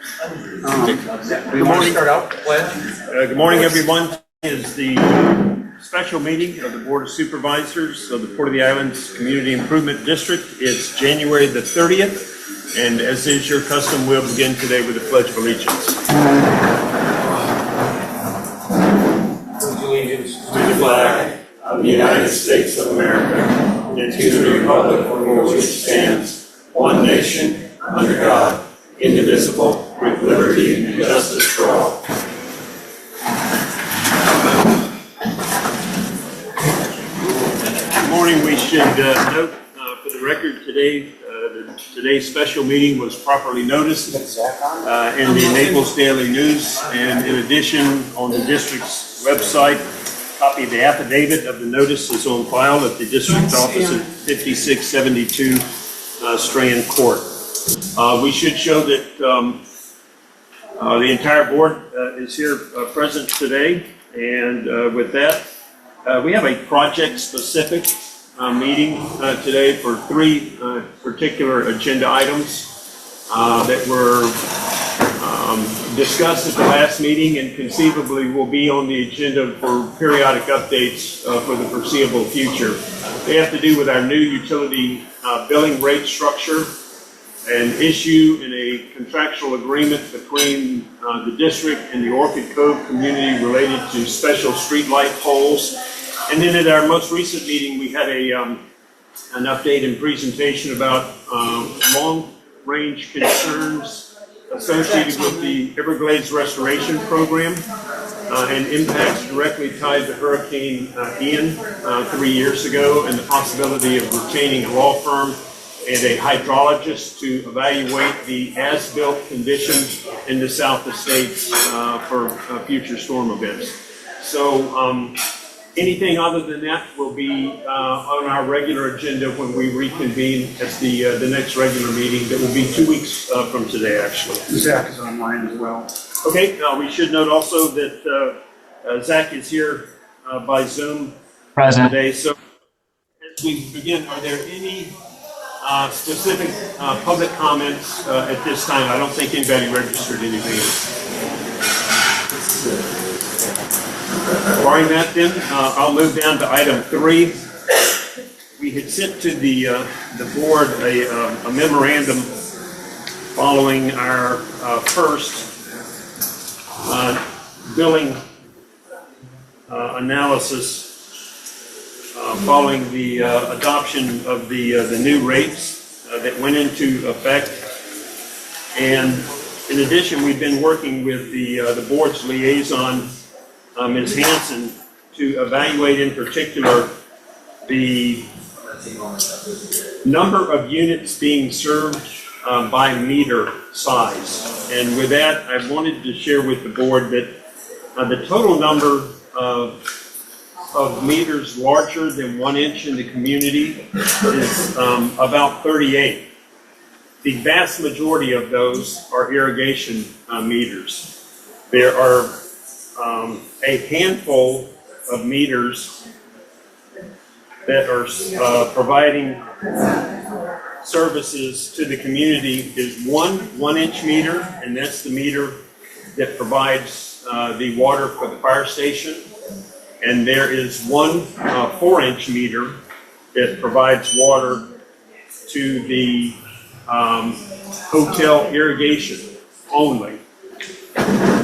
Good morning. Start out, good morning, everyone. This is the special meeting of the Board of Supervisors of the Port of the Islands Community Improvement District. It's January the 30th, and as is your custom, we'll begin today with the Pledge of Allegiance. Pledge allegiance to the flag of the United States of America and to the republic for which it stands, one nation, under God, indivisible, with liberty and justice for all. Good morning. We should note for the record today, today's special meeting was properly noticed in the Naples Daily News, and in addition, on the district's website, a copy of the affidavit of the notice is on file at the district office at 5672 Strand Court. We should show that the entire board is here present today, and with that, we have a project-specific meeting today for three particular agenda items that were discussed at the last meeting and conceivably will be on the agenda for periodic updates for the foreseeable future. They have to do with our new utility billing rate structure, an issue in a contractual agreement between the district and the Orchid Cove community related to special streetlight poles. And then at our most recent meeting, we had an update and presentation about long-range concerns associated with the Everglades Restoration Program and impacts directly tied to Hurricane Ian 3 years ago, and the possibility of retaining a law firm and a hydrologist to evaluate the as-built condition in the South Estates for future storm events. So anything other than that will be on our regular agenda when we reconvene at the next regular meeting. That will be 2 weeks from today, actually. Zach is online as well. Okay, we should note also that Zach is here by Zoom Present today. So as we begin, are there any specific public comments at this time? I don't think anybody registered anything. Barring that, then I'll move down to item 3. We had sent to the board a memorandum following our first billing analysis following the adoption of the new rates that went into effect. And in addition, we've been working with the board's liaison, Ms. Hanson, to evaluate in particular the number of units being served by meter size. And with that, I wanted to share with the board that the total number of meters larger than 1 inch in the community is about 38. The vast majority of those are irrigation meters. There are a handful of meters that are providing services to the community. Is one 1-inch meter, and that's the meter that provides the water for the fire station. And there is one 4-inch meter that provides water to the hotel irrigation only.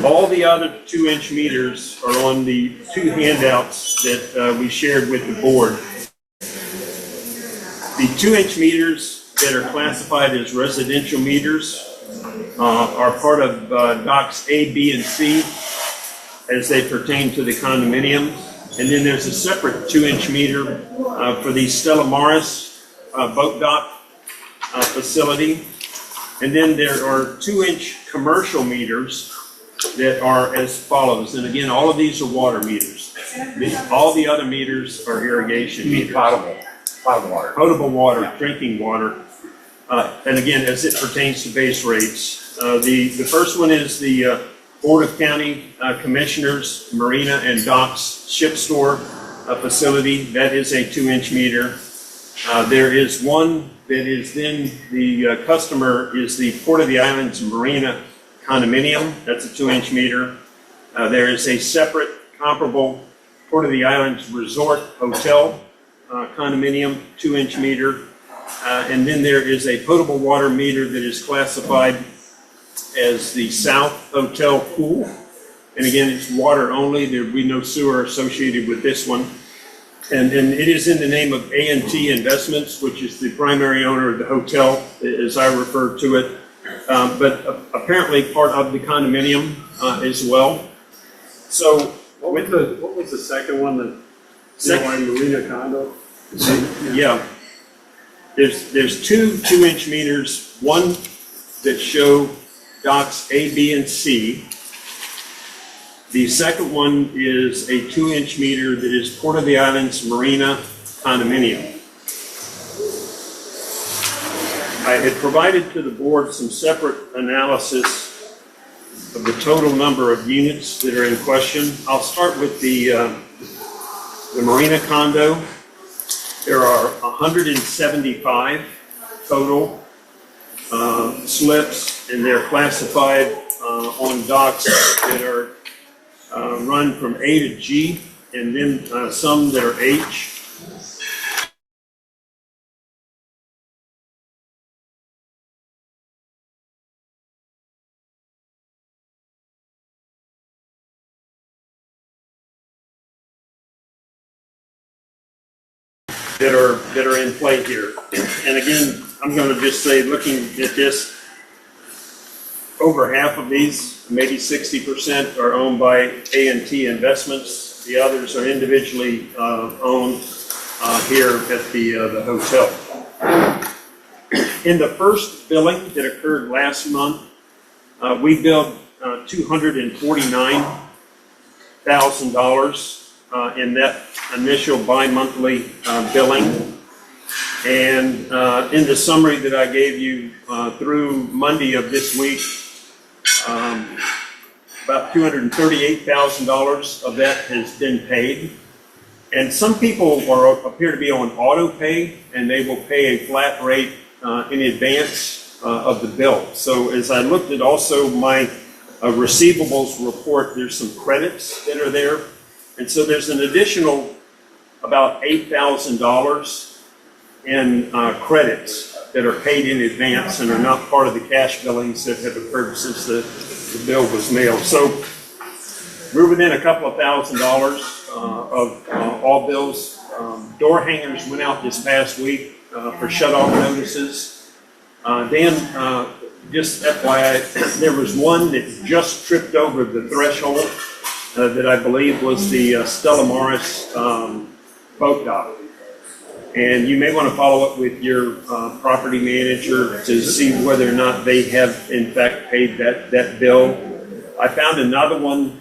All the other 2-inch meters are on the 2 handouts that we shared with the board. The 2-inch meters that are classified as residential meters are part of docks A, B, and C as they pertain to the condominiums. And then there's a separate 2-inch meter for the Stella Maris boat dock facility. And then there are 2-inch commercial meters that are as follows. And again, all of these are water meters. All the other meters are irrigation meters. Potable water, drinking water. And again, as it pertains to base rates. The first one is the Board of County Commissioners Marina and Docks Ship Store facility. That is a 2-inch meter. There is one that is then the customer is the Port of the Islands Marina condominium, that's a 2-inch meter. There is a separate comparable Port of the Islands Resort Hotel condominium, 2-inch meter. And then there is a potable water meter that is classified as the South Hotel Pool. And again, it's water only. There will be no sewer associated with this one. And it is in the name of A&T Investments, which is the primary owner of the hotel, as I refer to it. But apparently part of the condominium as well. So What was the second one, the Marina condo? yeah, there's two 2-inch meters, one that show docks A, B, and C. The second one is a 2-inch meter that is Port of the Islands Marina condominium. I had provided to the board some separate analysis of the total number of units that are in question. I'll start with the Marina condo. There are 175 total slips, and they're classified on docks that are run from A to G, and then some that are H. That are in play here. And again, I'm going to just say, looking at this, over half of these, maybe 60%, are owned by A&T Investments. The others are individually owned here at the hotel. In the first billing that occurred last month, we billed $249,000 in that initial bi-monthly billing. And in the summary that I gave you through Monday of this week, about $238,000 of that has been paid. And some people appear to be on auto pay, and they will pay a flat rate in advance of the bill. So as I looked at also my receivables report, there's some credits that are there. And so there's an additional about $8,000 in credits that are paid in advance and are not part of the cash billings that have occurred since the bill was mailed. So we're within a couple of $1,000s of all bills. Door hangers went out this past week for shut-off notices. Dan, just FYI, there was one that just tripped over the threshold that I believe was the Stella Morris boat dock. And you may want to follow up with your property manager to see whether or not they have in fact paid that bill. I found another one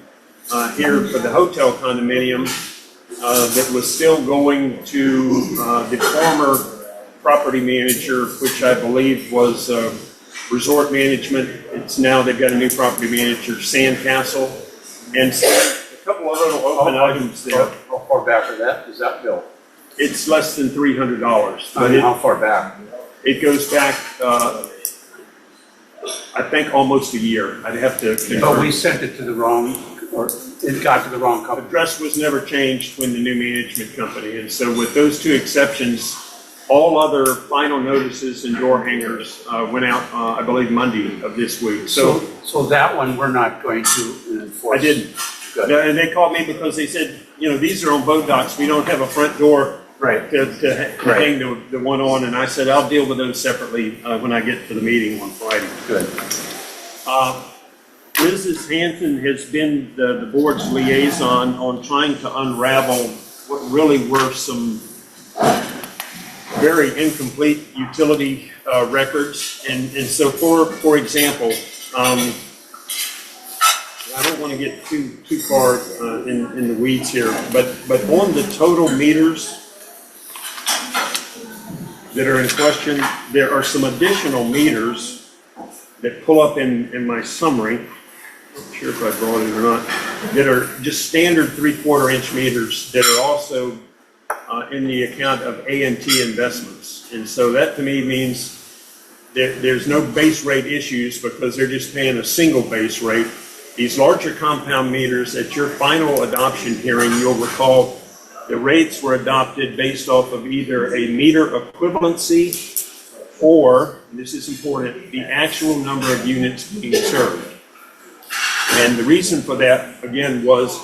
here for the hotel condominium that was still going to the former property manager, which I believe was Resort Management. It's now they've got a new property manager, Sandcastle, and so a couple of little open items there. How far back is that bill? It's less than $300. But how far back? It goes back, I think, almost a year. I'd have to confirm. But we sent it to the wrong, or it got to the wrong company. Address was never changed when the new management company. And so with those two exceptions, all other final notices and door hangers went out, I believe, Monday of this week. So that one we're not going to enforce. I didn't. Good. And they called me because they said, these are on boat docks. We don't have a front door Right. to hang the one on. And I said, I'll deal with those separately when I get to the meeting on Friday. Good. Mrs. Hanson has been the board's liaison on trying to unravel what really were some very incomplete utility records. And so for example, I don't want to get too far in the weeds here, but on the total meters that are in question, there are some additional meters that pull up in my summary. I'm not sure if I brought it or not, that are just standard 3/4 inch meters that are also in the account of A&T Investments. And so that to me means there's no base rate issues because they're just paying a single base rate. These larger compound meters, at your final adoption hearing, you'll recall the rates were adopted based off of either a meter equivalency or, and this is important, the actual number of units being served. And the reason for that, again, was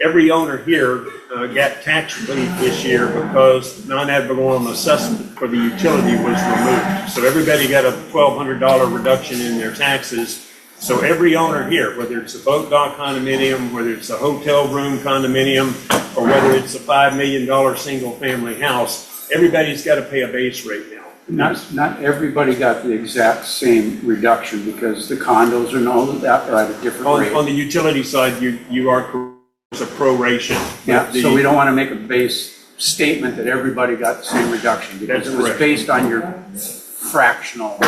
every owner here got tax relief this year because the non-ad valorem assessment for the utility was removed. So everybody got a $1,200 reduction in their taxes. So every owner here, whether it's a boat dock condominium, whether it's a hotel room condominium, or whether it's a $5 million single family house, everybody's got to pay a base rate now. Not everybody got the exact same reduction because the condos are at a different rate. On the utility side, you are correct. It's a proration. Yeah, so we don't want to make a base statement that everybody got the same reduction because it was based on your fractional.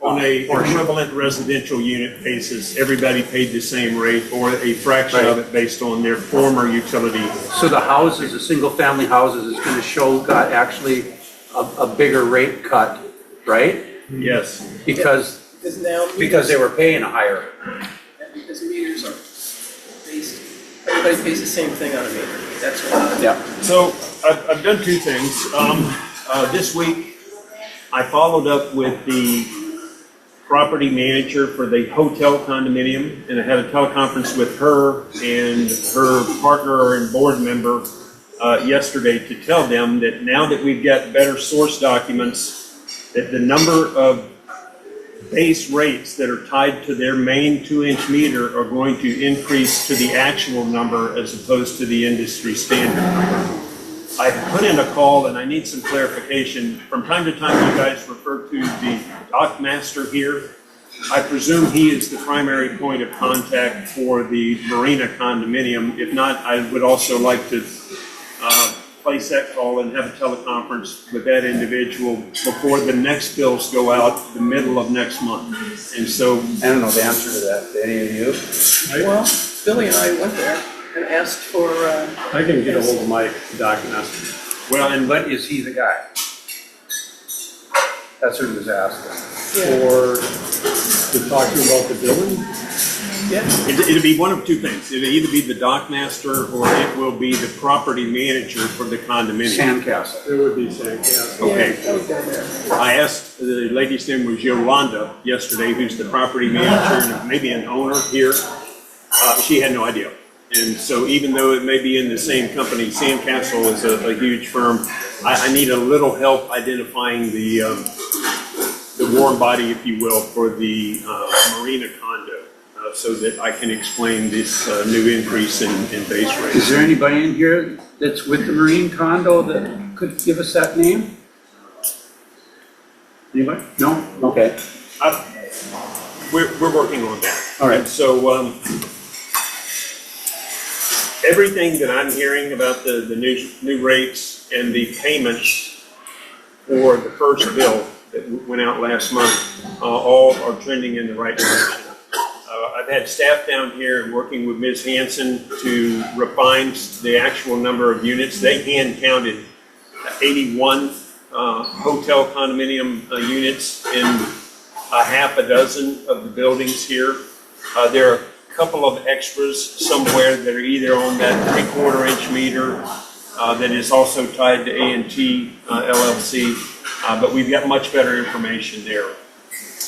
On a equivalent residential unit basis, everybody paid the same rate or a fraction of it based on their former utility. So the houses, the single family houses, is going to show got actually a bigger rate cut, right? Yes. Because they were paying a higher. Because meters are based, everybody pays the same thing on a meter. That's why. Yeah. So I've done two things. This week, I followed up with the property manager for the hotel condominium, and I had a teleconference with her and her partner and board member yesterday to tell them that now that we've got better source documents, that the number of base rates that are tied to their main 2-inch meter are going to increase to the actual number as opposed to the industry standard number. I put in a call and I need some clarification. From time to time, you guys refer to the dock master here. I presume he is the primary point of contact for the marina condominium. If not, I would also like to place that call and have a teleconference with that individual before the next bills go out the middle of next month. And so I don't know the answer to that. Do any of you? Well, Billy and I went there and asked for. I can get a hold of Mike, the dock master. Well, and what is he the guy? That's what he was asking. Or to talk to you about the building? Yeah. it'll be one of two things. It'll either be the dock master or it will be the property manager for the condominium. Sandcastle. It would be Sandcastle. Okay. Yeah, I would go there. I asked, the lady's name was Yolanda yesterday, who's the property manager and maybe an owner here. She had no idea. And so even though it may be in the same company, Sandcastle is a huge firm. I need a little help identifying the warm body, if you will, for the marina condo so that I can explain this new increase in base rates. Is there anybody in here that's with the marine condo that could give us that name? Anybody? No? Okay. We're working on that. All right. And so everything that I'm hearing about the new rates and the payments for the first bill that went out last month, all are trending in the right direction. I've had staff down here and working with Ms. Hanson to refine the actual number of units. They hand counted 81 hotel condominium units in a half a dozen of the buildings here. There are a couple of extras somewhere that are either on that 3/4 inch meter that is also tied to A&T LLC, but we've got much better information there.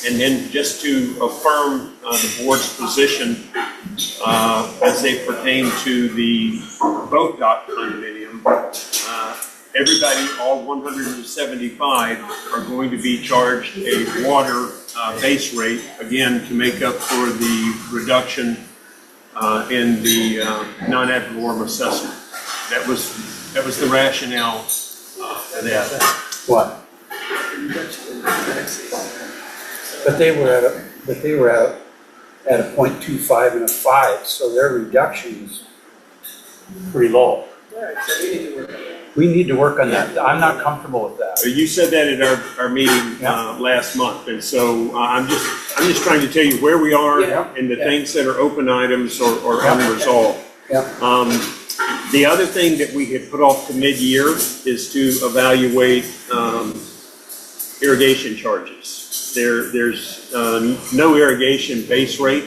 And then just to affirm the board's position as they pertain to the boat dock condominium, everybody, all 175, are going to be charged a water base rate, again, to make up for the reduction in the non-ad valorem assessment. That was the rationale for that. What? But they were at a 0.25 and a 5, so their reduction is pretty low. Right, so we need to work on that. We need to work on that. I'm not comfortable with that. You said that at our meeting last month, and so I'm just trying to tell you where we are and the things that are open items or unresolved. Yeah. The other thing that we had put off to mid-year is to evaluate irrigation charges. There's no irrigation base rate,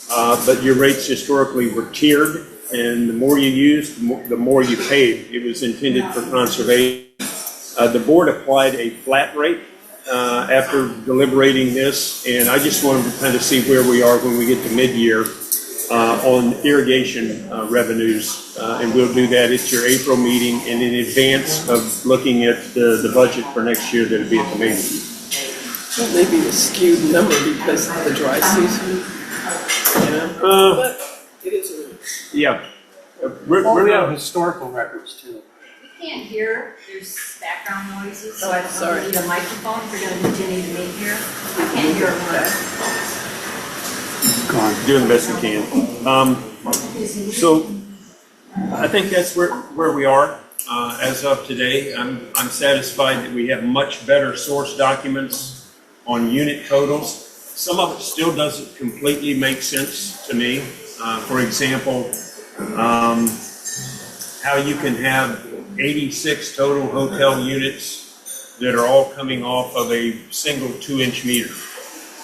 but your rates historically were tiered, and the more you used, the more you paid. It was intended for conservation. The board applied a flat rate after deliberating this, and I just wanted to kind of see where we are when we get to mid-year on irrigation revenues, and we'll do that at your April meeting and in advance of looking at the budget for next year that'll be at the May meeting. Well, maybe a skewed number because of the dry season, you know, but it is what it is. Yeah. Well, we have historical records too. We can't hear, there's background noises, so I don't know Sorry. if we need a microphone if we're gonna continue to meet here. I can't hear much. Doing the best we can. So I think that's where we are as of today. I'm satisfied that we have much better source documents on unit totals. Some of it still doesn't completely make sense to me. For example, how you can have 86 total hotel units that are all coming off of a single 2-inch meter.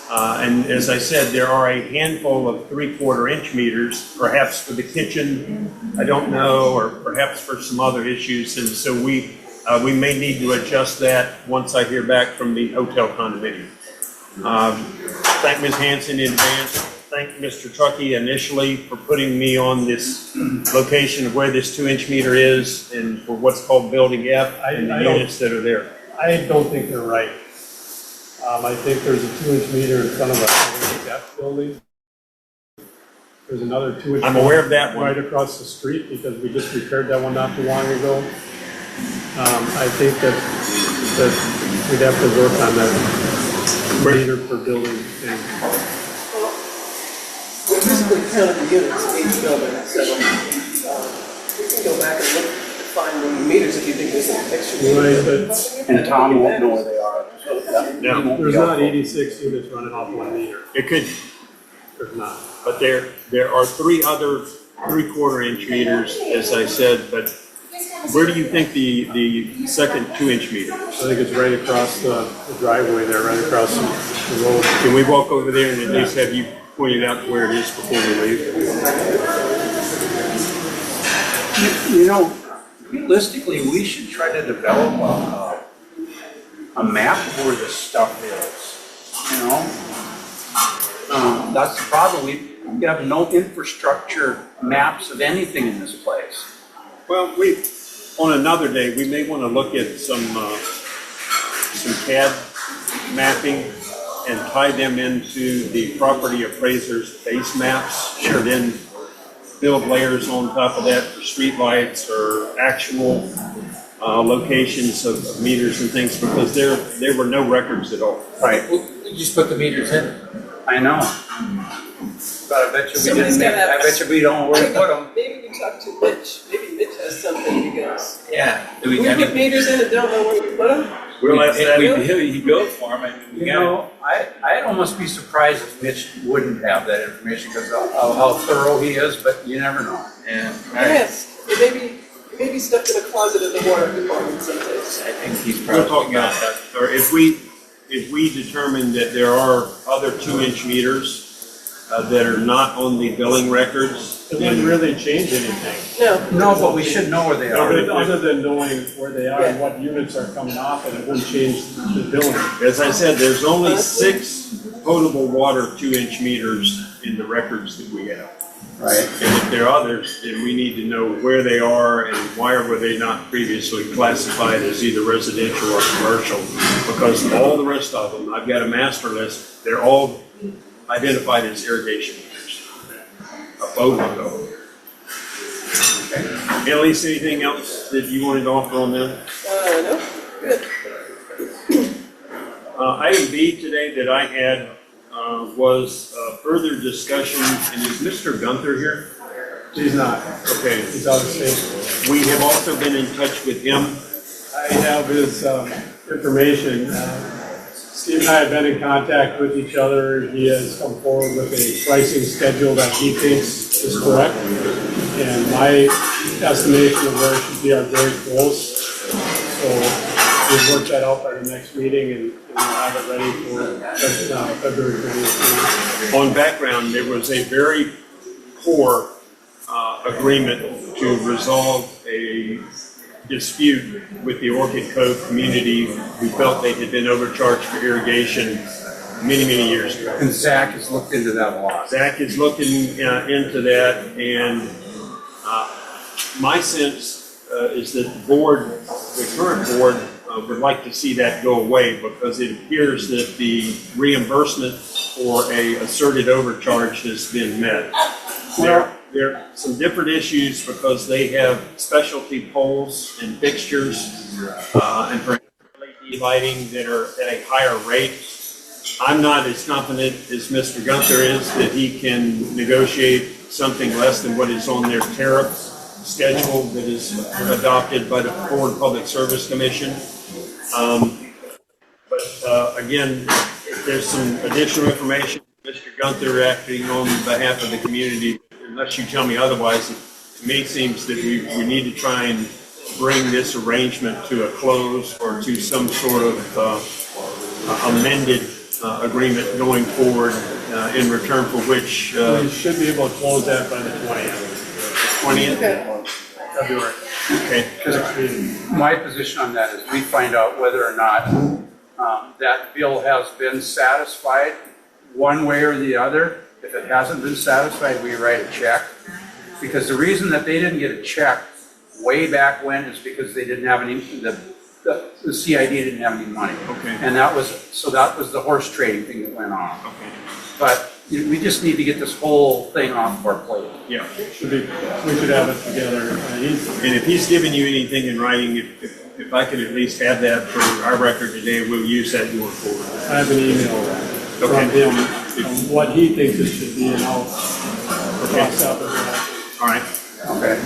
And as I said, there are a handful of 3/4-inch meters, perhaps for the kitchen, I don't know, or perhaps for some other issues. And so we may need to adjust that once I hear back from the hotel condominium. Thank Ms. Hanson in advance. Thank Mr. Truckee initially for putting me on this location of where this 2-inch meter is and for what's called Building F and the units that are there. I don't think they're right. I think there's a 2-inch meter in front of a depth building. There's another 2-inch. I'm aware of that one. Right across the street because we just repaired that one not too long ago. I think that we'd have to work on that meter per building thing. We basically counted the units in each building, so we can go back and look to find the meters if you think there's an extra. Right, but And Tom won't know where they are. No, there's not 86 units running off 1 meter. it could, There's not. but there are 3 other 3/4-inch meters, as I said, but where do you think the second 2-inch meter I is? think it's right across the driveway there, right across the road. Can we walk over there and at least have you pointed out where it is before we leave? You know, realistically, we should try to develop a map of where this stuff is, you know? That's the problem. We have no infrastructure maps of anything in this place. Well, on another day, we may want to look at some CAD mapping and tie them into the property appraiser's base maps. Sure. And then build layers on top of that for streetlights or actual locations of meters and things, because there were no records at all. Right. You just put the meters in. I know. But I bet you we Somebody's didn't, gotta have- I bet you we don't know where to put them. Maybe we talk to Mitch, maybe Mitch has something because Yeah. Do we put meters in and don't know where we put them. We'll ask that. He built for him. You know, I'd almost be surprised if Mitch wouldn't have that information because of how thorough he is, but you never know. Yeah. All right. Yes, it may be stuffed in a closet in the water department someplace. I think he's We'll talk probably about that. Or if we determine that there are other 2-inch meters that are not on the billing records, It wouldn't really change anything. No, but we should know where they are. Other than knowing where they are and what units are coming off, and it wouldn't change the billing. as I said, there's only 6 potable water 2-inch meters in the records that we have. Right. And if there are others, then we need to know where they are and why were they not previously classified as either residential or commercial. Because all the rest of them, I've got a master list, they're all identified as irrigation meters. A boat of them. Annalise, anything else that you wanted to offer on that? No, good. Item B today that I had was further discussion, and is Mr. Gunther here? He's not. Okay. He's out of state. We have also been in touch with him. I have his information. Steve and I have been in contact with each other. He has come forward with a pricing schedule that he thinks is correct. And my estimation of where it should be are very close. So we'll work that out by the next meeting and we'll have it ready for February 20th. On background, there was a very poor agreement to resolve a dispute with the Orchid Cove community who felt they had been overcharged for irrigation many years ago. And Zach has looked into that a lot. Zach is looking into that, and my sense is that the current board would like to see that go away because it appears that the reimbursement for a asserted overcharge has been met. There are some different issues because they have specialty poles and fixtures and perhaps LED lighting that are at a higher rate. I'm not as confident as Mr. Gunther is that he can negotiate something less than what is on their tariff schedule that is adopted by the Florida Public Service Commission. Again, if there's some additional information, Mr. Gunther acting on behalf of the community, unless you tell me otherwise, to me it seems that we need to try and bring this arrangement to a close or to some sort of amended agreement going forward in return for which... We should be able to close that by the 20th. 20th? February. Okay. Because my position on that is we find out whether or not that bill has been satisfied one way or the other. If it hasn't been satisfied, we write a check. Because the reason that they didn't get a check way back when is because they didn't have any, the CID didn't have any money. Okay. And that was the horse trading thing that went on. Okay. But we just need to get this whole thing off of our plate. Yeah. We should have it together easily. And if he's given you anything in writing, if I could at least have that for our record today, we'll use that going forward. I have an email from him on what he thinks it should be, and I'll cross out the draft. All right. Okay.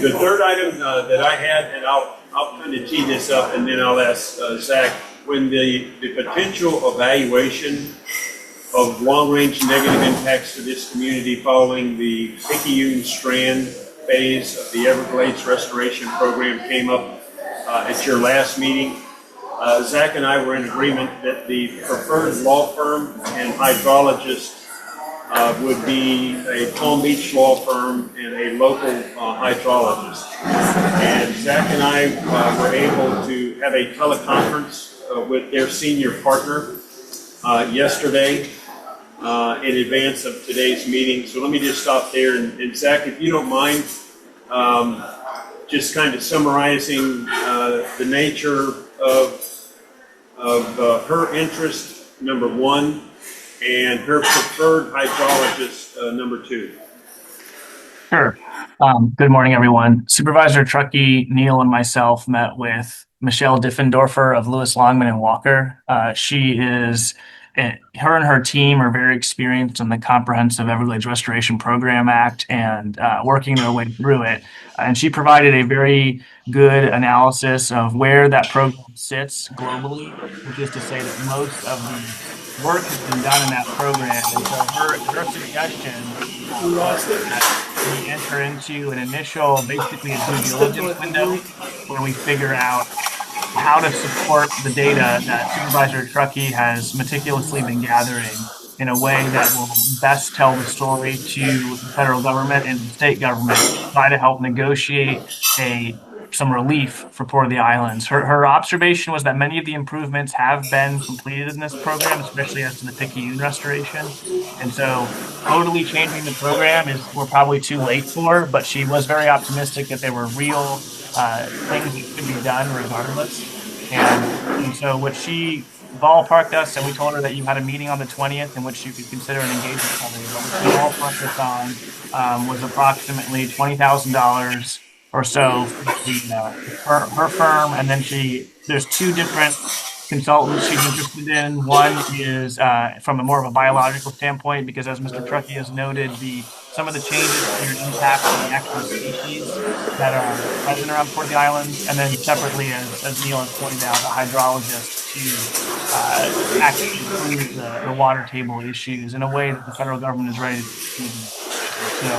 The third item that I had, and I'll kind of tee this up, and then I'll ask Zach, when the potential evaluation of long-range negative impacts to this community following the Picayune Strand phase of the Everglades Restoration Program came up at your last meeting, Zach and I were in agreement that the preferred law firm and hydrologist would be a Palm Beach law firm and a local hydrologist. And Zach and I were able to have a teleconference with their senior partner yesterday in advance of today's meeting. So let me just stop there. And Zach, if you don't mind, just kind of summarizing the nature of her interest, number one, and her preferred hydrologist, number two. Sure. Good morning, everyone. Supervisor Truckee, Neil, and myself met with Michelle Diffendorfer of Lewis, Longman and Walker. Her and her team are very experienced in the Comprehensive Everglades Restoration Program Act and working their way through it. And she provided a very good analysis of where that program sits globally, which is to say that most of the work has been done in that program. And so her suggestion was that we enter into an initial, basically a due diligence window where we figure out how to support the data that Supervisor Truckee has meticulously been gathering in a way that will best tell the story to the federal government and the state government, try to help negotiate some relief for Port of the Islands. Her observation was that many of the improvements have been completed in this program, especially as to the Picayune restoration. And so totally changing the program we're probably too late for, but she was very optimistic that there were real things that could be done regardless. And so what she ballparked us, and we told her that you had a meeting on the 20th in which you could consider an engagement company. But what she ballparked us on was approximately $20,000 or so for her firm. And then there's two different consultants she's interested in. One is from more of a biological standpoint, because as Mr. Truckee has noted, some of the changes here impact the actual species that are present around Port of the Islands, and then separately, as Neil has pointed out, the hydrologist to actually improve the water table issues in a way that the federal government is ready to do. So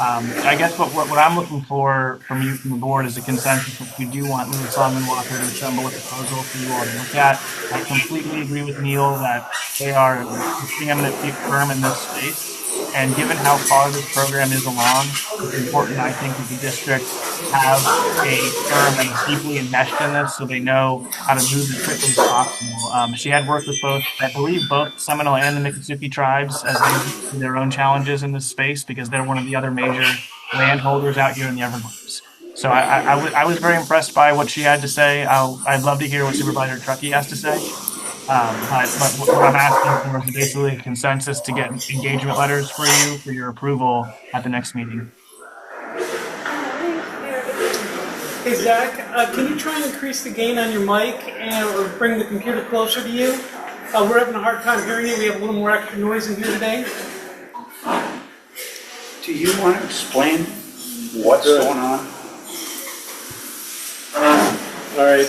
I guess what I'm looking for from you, from the board, is a consensus if you do want Louis Solomon Walker to assemble a proposal for you all to look at. I completely agree with Neil that they are a preeminent firm in this space. And given how far this program is along, it's important, I think, that the district have a firm that is deeply enmeshed in this so they know how to move as quickly as possible. She had worked with both, I believe, both Seminole and the Miccosukee tribes as they see their own challenges in this space because they're one of the other major landholders out here in the Everglades. So I was very impressed by what she had to say. I'd love to hear what Supervisor Truckee has to say. But what I'm asking for is basically a consensus to get engagement letters for you for your approval at the next meeting. Hey Zach, can you try and increase the gain on your mic or bring the computer closer to you? We're having a hard time hearing you. We have a little more extra noise in here today. Do you want to explain what's going on? All right.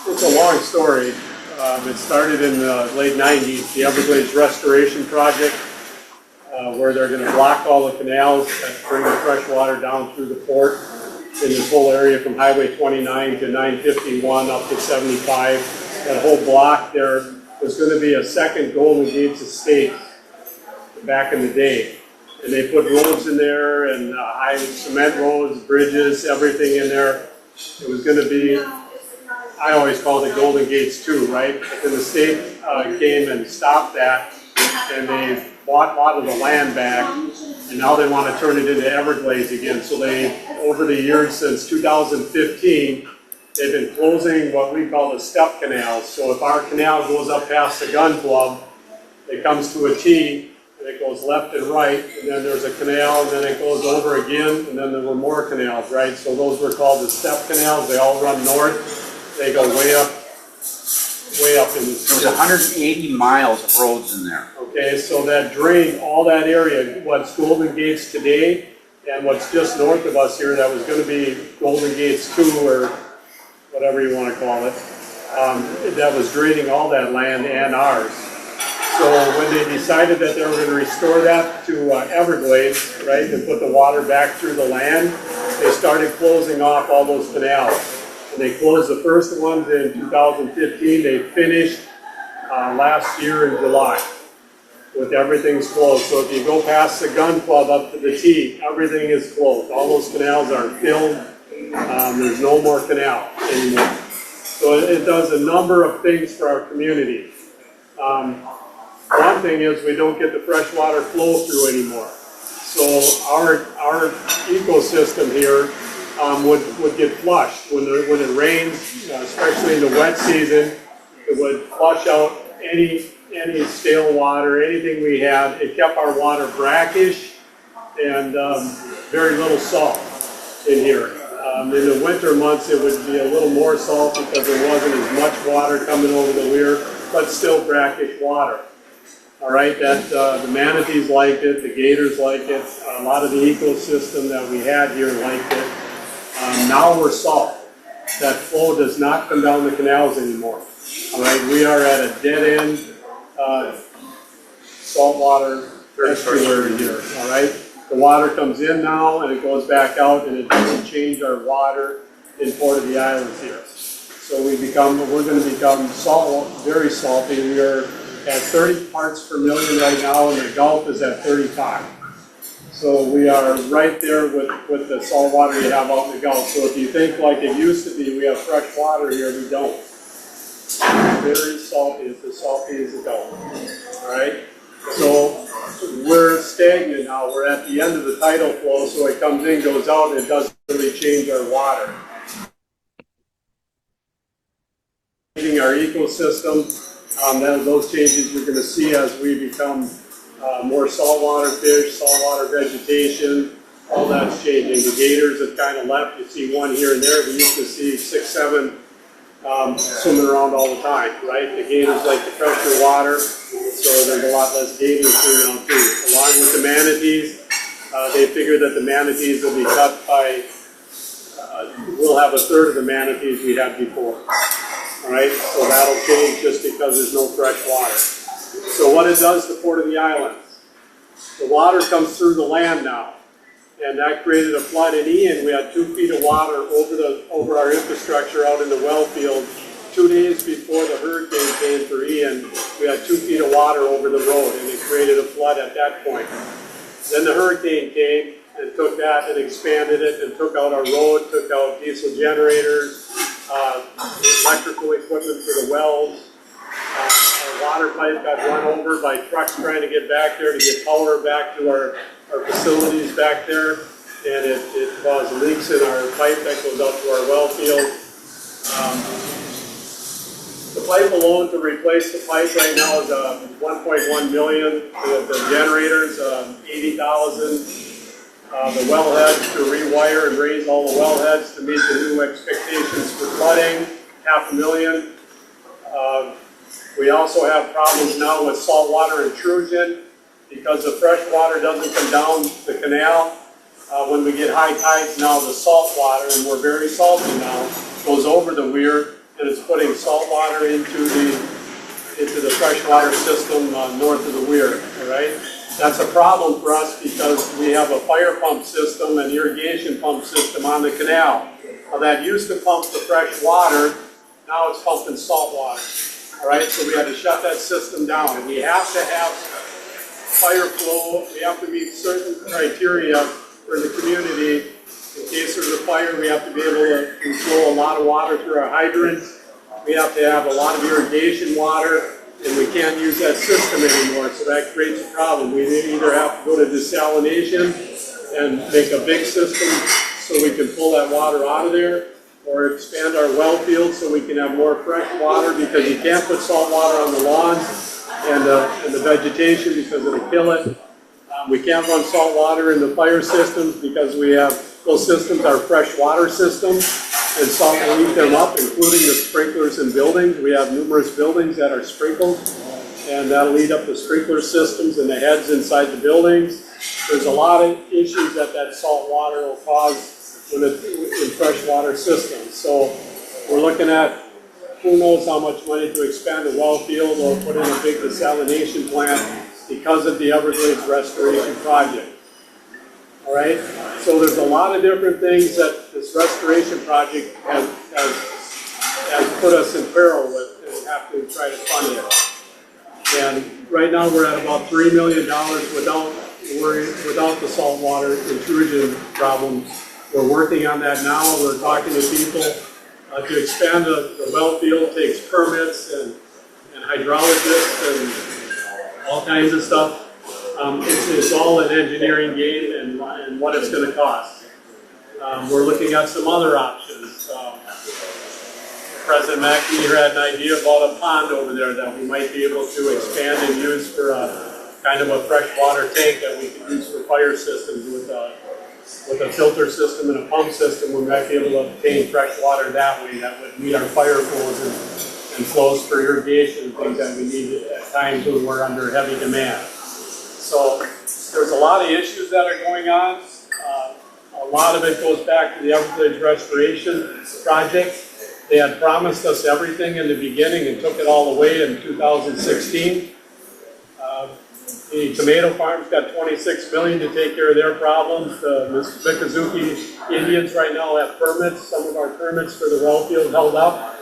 It's a long story. It started in the late 90s, the Everglades Restoration Project, where they're going to block all the canals that bring the fresh water down through the port in this whole area from Highway 29 to 951 up to 75. That whole block there was going to be a second Golden Gates estate back in the day. And they put roads in there and high cement roads, bridges, everything in there. It was going to be, I always called it Golden Gates 2, right? But then the state came and stopped that, and they bought a lot of the land back, and now they want to turn it into Everglades again. So they, over the years since 2015, they've been closing what we call the step canals. So if our canal goes up past the gun club, it comes to a T, and it goes left and right, and then there's a canal, and then it goes over again, and then there were more canals, right? So those were called the step canals. They all run north. They go way up in the There's 180 miles of roads in there. Okay, so that drained all that area, what's Golden Gates today, and what's just north of us here, that was going to be Golden Gates 2, or whatever you want to call it, that was draining all that land and ours. So when they decided that they were going to restore that to Everglades, right, and put the water back through the land, they started closing off all those canals. And they closed the first ones in 2015. They finished last year in July with everything's closed. So if you go past the gun club up to the T, everything is closed. All those canals are filled. There's no more canal anymore. So it does a number of things for our community. One thing is we don't get the freshwater flow through anymore. So our ecosystem here would get flushed when it rains, especially in the wet season. It would flush out any stale water, anything we had. It kept our water brackish and very little salt in here. In the winter months, it would be a little more salt because there wasn't as much water coming over the weir, but still brackish water. All right, the manatees liked it, the gators liked it, a lot of the ecosystem that we had here liked it. Now we're salt. That flow does not come down the canals anymore. All right, we are at a dead end saltwater estuary here. All right, the water comes in now and it goes back out, and it doesn't change our water in Port of the Islands here. So we're going to become salt, very salty. We are at 30 parts per million right now, and the Gulf is at 35. So we are right there with the salt water you have out in the Gulf. So if you think like it used to be, we have fresh water here, we don't. Very salty, it's as salty as the Gulf. All right? So we're stagnant now. We're at the end of the tidal flow, so it comes in, goes out, and it doesn't really change our water. Changing our ecosystem, those changes we're going to see as we become more saltwater fish, saltwater vegetation, all that's changing. The gators have kind of left. You see one here and there. We used to see 6, 7 swimming around all the time, right? The gators like the fresher water, so there's a lot less gators swimming around too. Along with the manatees, they figure that the manatees will be cut by, we'll have 1/3 of the manatees we had before. All right, so that'll change just because there's no fresh water. So what it does to Port of the Islands? The water comes through the land now, and that created a flood in Ian. We had 2 feet of water over our infrastructure out in the well field. 2 days before the hurricane came for Ian, we had 2 feet of water over the road, and it created a flood at that point. Then the hurricane came and took that and expanded it and took out our road, took out diesel generators, electrical equipment for the wells. Our water pipe got run over by trucks trying to get back there to get power back to our facilities back there, and it caused leaks in our pipe that goes out to our well field. The pipe alone to replace the pipe right now is $1.1 million. The generators, $80,000. The wellheads to rewire and raise all the wellheads to meet the new expectations for flooding, $500,000. We also have problems now with saltwater intrusion because the fresh water doesn't come down the canal. When we get high tides now, the salt water, and we're very salty now, goes over the weir, and it's putting salt water into the freshwater system north of the weir, all right? That's a problem for us because we have a fire pump system and irrigation pump system on the canal. Now that used to pump the fresh water, now it's pumping salt water, all right? So we had to shut that system down. We have to have fire flow, we have to meet certain criteria for the community. In case there's a fire, we have to be able to flow a lot of water through our hydrants. We have to have a lot of irrigation water, and we can't use that system anymore, so that creates a problem. We either have to go to desalination and make a big system so we can pull that water out of there, or expand our well field so we can have more fresh water, because you can't put salt water on the lawns and the vegetation because it'll kill it. We can't run salt water in the fire systems because we have, those systems are fresh water systems, and salt will eat them up, including the sprinklers in buildings. We have numerous buildings that are sprinkled, and that'll eat up the sprinkler systems and the heads inside the buildings. There's a lot of issues that salt water will cause in freshwater systems. So we're looking at who knows how much money to expand the well field or put in a big desalination plant because of the Everglades Restoration Project. All right, so there's a lot of different things that this restoration project has put us in peril with, and have to try to fund it. And right now we're at about $3 million without the saltwater intrusion problems. We're working on that now. We're talking to people to expand the well field. Takes permits and hydrologists and all kinds of stuff. It's all an engineering game and what it's going to cost. We're looking at some other options. President Mackey here had an idea about a pond over there that we might be able to expand and use for a kind of a freshwater tank that we could use for fire systems with a filter system and a pump system. We might be able to obtain fresh water that way that would meet our fire flows and flows for irrigation and things that we need at times when we're under heavy demand. So there's a lot of issues that are going on. A lot of it goes back to the Everglades Restoration Project. They had promised us everything in the beginning and took it all away in 2016. The tomato farm's got $26 million to take care of their problems. The Mikazuki Indians right now have permits. Some of our permits for the well field held up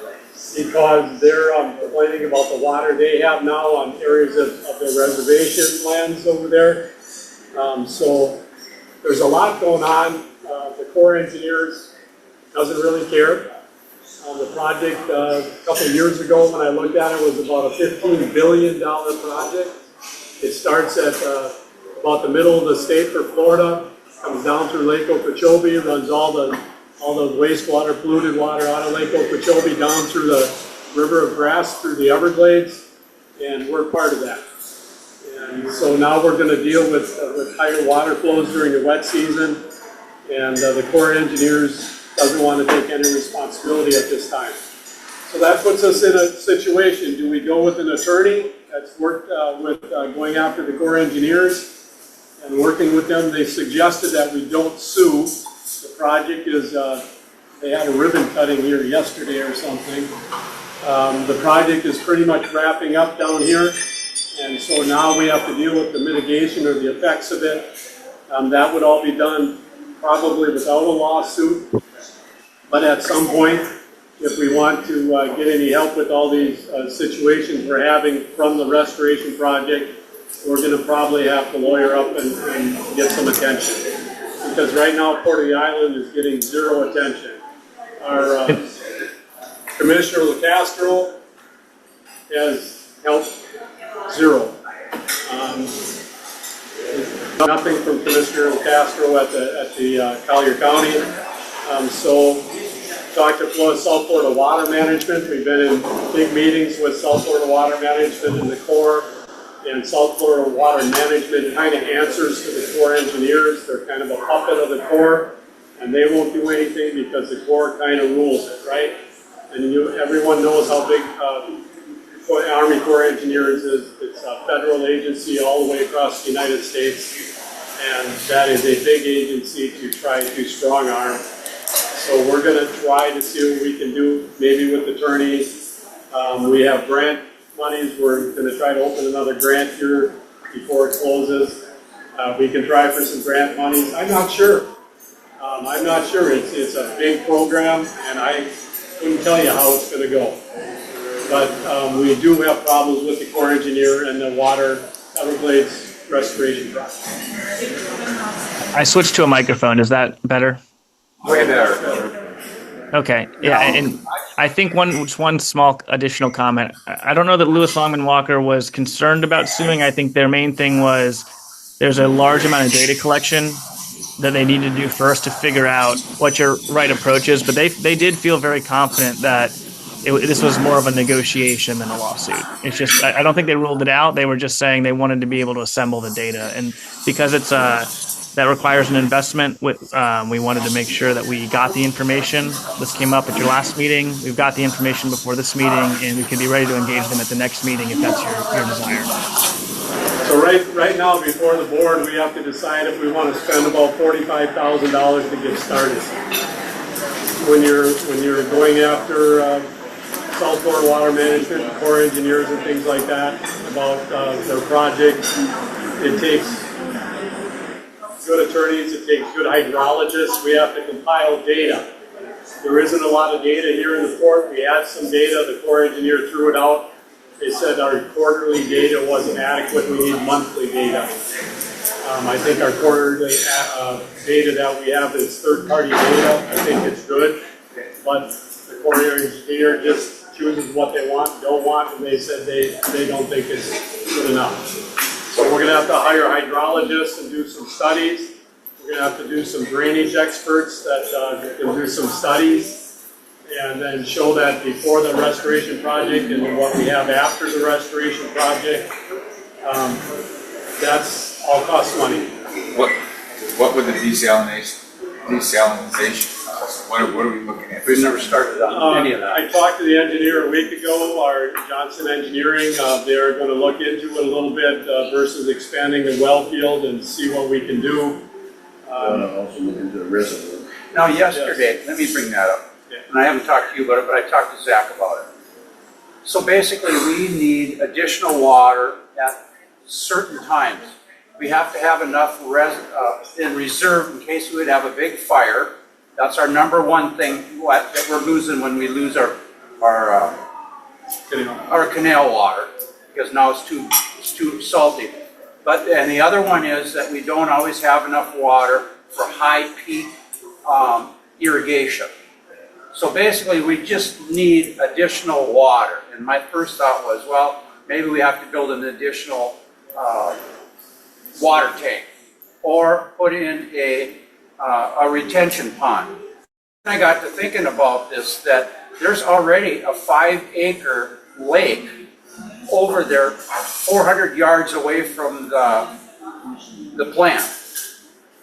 because they're complaining about the water they have now on areas of the reservation lands over there. So there's a lot going on. The Corps of Engineers doesn't really care. The project a couple of years ago when I looked at it was about a $15 billion project. It starts at about the middle of the state for Florida, comes down through Lake Okeechobee, runs all the wastewater, polluted water out of Lake Okeechobee down through the River of Grass through the Everglades, and we're part of that. And so now we're going to deal with higher water flows during the wet season, and the Corps of Engineers doesn't want to take any responsibility at this time. So that puts us in a situation. Do we go with an attorney that's worked with going after the Corps of Engineers and working with them? They suggested that we don't sue. The project is, they had a ribbon cutting here yesterday or something. The project is pretty much wrapping up down here. And so now we have to deal with the mitigation or the effects of it. That would all be done probably without a lawsuit. But at some point, if we want to get any help with all these situations we're having from the restoration project, we're going to probably have to lawyer up and get some attention. Because right now, Port of the Island is getting zero attention. Our Commissioner LaCastro has helped zero. Nothing from Commissioner LaCastro at the Collier County. So talked to South Florida Water Management. We've been in big meetings with South Florida Water Management and the Corps. And South Florida Water Management kind of answers to the Corps engineers. They're kind of a puppet of the Corps, and they won't do anything because the Corps kind of rules it, right? And everyone knows how big Army Corps Engineers is. It's a federal agency all the way across the United States, and that is a big agency to try to strong arm. So we're going to try to see what we can do, maybe with attorneys. We have grant monies. We're going to try to open another grant here before it closes. We can try for some grant monies. I'm not sure. I'm not sure. It's a big program, and I couldn't tell you how it's going to go. But we do have problems with the Corps engineer and the water Everglades restoration project. I switched to a microphone. Is that better? Way better. Okay. Yeah, and I think one small additional comment. I don't know that Lewis Longman Walker was concerned about suing. I think their main thing was there's a large amount of data collection that they need to do first to figure out what your right approach is. But they did feel very confident that this was more of a negotiation than a lawsuit. It's just I don't think they ruled it out. They were just saying they wanted to be able to assemble the data, and because it's that requires an investment. We wanted to make sure that we got the information. This came up at your last meeting. We've got the information before this meeting, and we can be ready to engage them at the next meeting if that's your desire. So right now, before the board, we have to decide if we want to spend about $45,000 to get started. When you're going after South Florida Water Management, Corps engineers, and things like that about their project, it takes good attorneys, it takes good hydrologists. We have to compile data. There isn't a lot of data here in the port. We had some data. The Corps engineer threw it out. They said our quarterly data wasn't adequate. We need monthly data. I think our quarterly data that we have is third-party data. I think it's good, but the Corps engineer just chooses what they want, don't want, and they said they don't think it's good enough. So we're going to have to hire hydrologists and do some studies. We're going to have to do some drainage experts that can do some studies and then show that before the restoration project and what we have after the restoration project. That's all costs money. What would the desalination cost? What are we looking at? We've never started on any of that. I talked to the engineer a week ago, our Johnson Engineering. They're going to look into it a little bit versus expanding the well field and see what we can do. Also look into the reservoir. Now, yesterday, let me bring that up. And I haven't talked to you about it, but I talked to Zach about it. So basically, we need additional water at certain times. We have to have enough in reserve in case we would have a big fire. That's our number one thing that we're losing when we lose our canal water, because now it's too salty. And the other one is that we don't always have enough water for high peak irrigation. So basically, we just need additional water. And my first thought was, well, maybe we have to build an additional water tank or put in a retention pond. I got to thinking about this, that there's already a 5-acre lake over there, 400 yards away from the plant.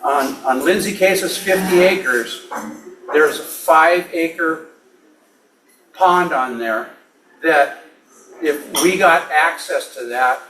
On Lindsay Case's 50 acres, there's a 5-acre pond on there that if we got access to that,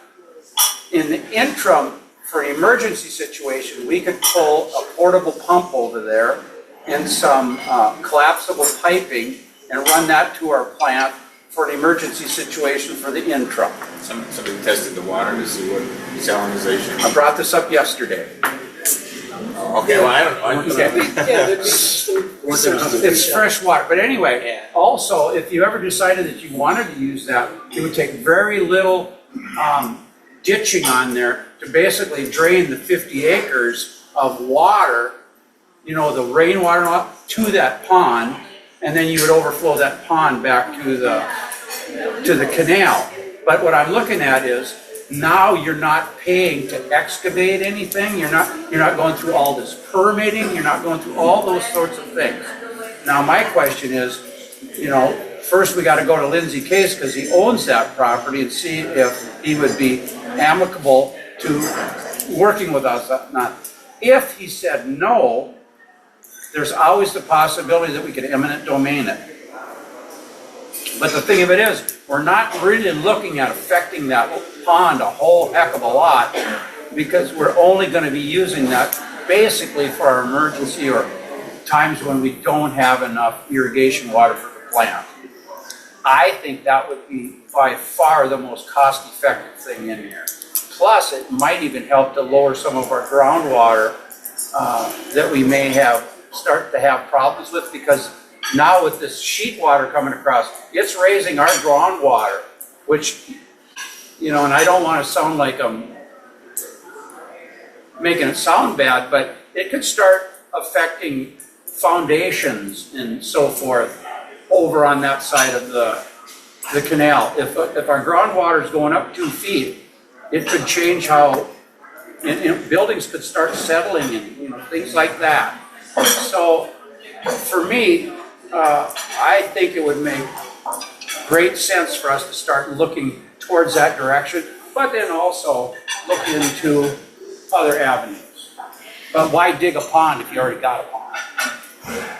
in the interim, for an emergency situation, we could pull a portable pump over there and some collapsible piping and run that to our plant for an emergency situation for the in truck. Somebody tested the water to see what desalinization. I brought this up yesterday. Okay, well, I don't know. Okay. Yeah, there'd be some. It's fresh water, but anyway, also, if you ever decided that you wanted to use that, it would take very little ditching on there to basically drain the 50 acres of water, you know, the rainwater and all, to that pond, and then you would overflow that pond back to the canal. But what I'm looking at is, now you're not paying to excavate anything, you're not going through all this permitting, you're not going through all those sorts of things. Now my question is, you know, first we gotta go to Lindsay Case because he owns that property and see if he would be amicable to working with us. Not, if he said no, there's always the possibility that we could eminent domain it. But the thing of it is, we're not really looking at affecting that pond a whole heck of a lot because we're only going to be using that basically for our emergency or times when we don't have enough irrigation water for the plant. I think that would be by far the most cost-effective thing in here. Plus, it might even help to lower some of our groundwater that we may start to have problems with, because now with this sheet water coming across, it's raising our groundwater, which, you know, and I don't want to sound like I'm making it sound bad, but it could start affecting foundations and so forth over on that side of the canal. If our groundwater is going up 2 feet, it could change how buildings could start settling and, you know, things like that. So for me, I think it would make great sense for us to start looking towards that direction, but then also look into other avenues. But why dig a pond if you already got a pond?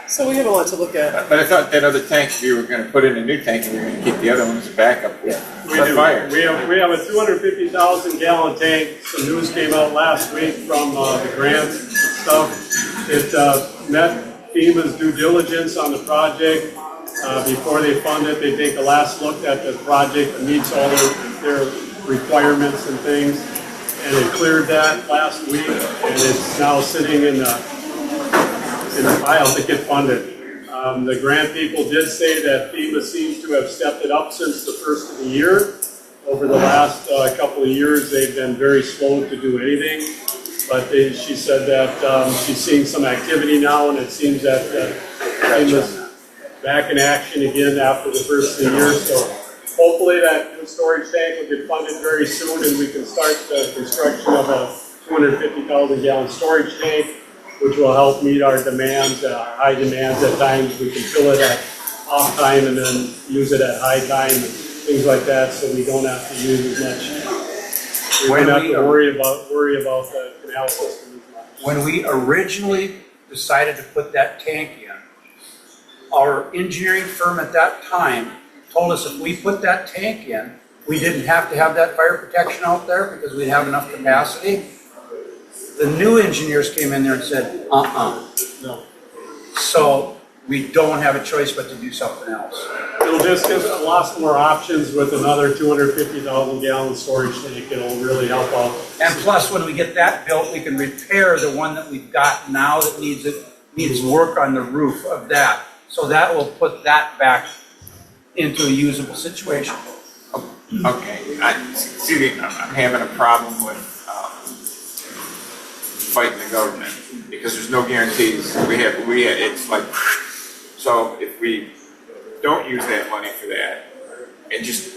So we have a lot to look at. But I thought that other tank, if you were gonna put in a new tank, and you're gonna keep the other one as a backup. We For do. fires. We have a 250,000 gallon tank. Some news came out last week from the grant stuff. It met FEMA's due diligence on the project. Before they fund it, they take a last look at the project, meets all their requirements and things. And it cleared that last week, and it's now sitting in the pile to get funded. The grant people did say that FEMA seems to have stepped it up since the first of the year. Over the last couple of years, they've been very slow to do anything. But she said that she's seeing some activity now, and it seems that FEMA's back in action again after the first of the year. So hopefully that new storage tank will get funded very soon, and we can start the construction of a 250,000 gallon storage tank, which will help meet our demands, high demands at times. We can fill it at off time and then use it at high time and things like that, so we don't have to use as much. We don't have to worry about the canal system as much. When we originally decided to put that tank in, our engineering firm at that time told us if we put that tank in, we didn't have to have that fire protection out there because we'd have enough capacity. The new engineers came in there and said, No. So we don't have a choice but to do something else. It'll just give us lots more options with another 250,000 gallon storage tank. It'll really help out. And plus, when we get that built, we can repair the one that we've got now that needs work on the roof of that. So that will put that back into a usable situation. Okay, I'm having a problem with fighting the government because there's no guarantees. It's like, so if we don't use that money for that and just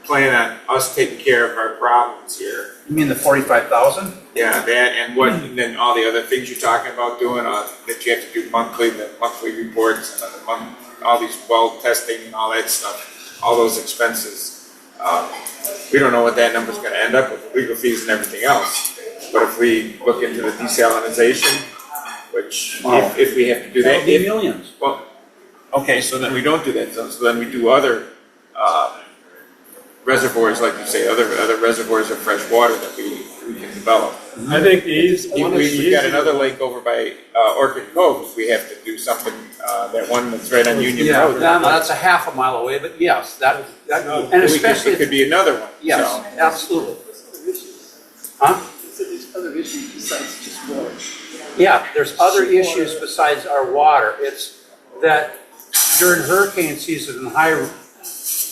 plan on us taking care of our problems here. You mean the 45,000? Yeah, that and then all the other things you're talking about doing that you have to do the monthly reports and all these well testing and all that stuff, all those expenses. We don't know what that number's going to end up with, legal fees and everything else. But if we look into the desalinization, which if we have to do that, millions. Well, okay, so then we don't do that. So then we do other reservoirs, like you say, other reservoirs of fresh water that we can develop. I think the easy one. We got another lake over by Orchid Cove. We have to do something that one that's right on Union Yeah, Road. that's a half a mile away, but yes, that, and We could- especially, It could be another one. yes, so. absolutely. Huh? So there's other issues besides just water. Yeah, there's other issues besides our water. It's that during hurricane season and high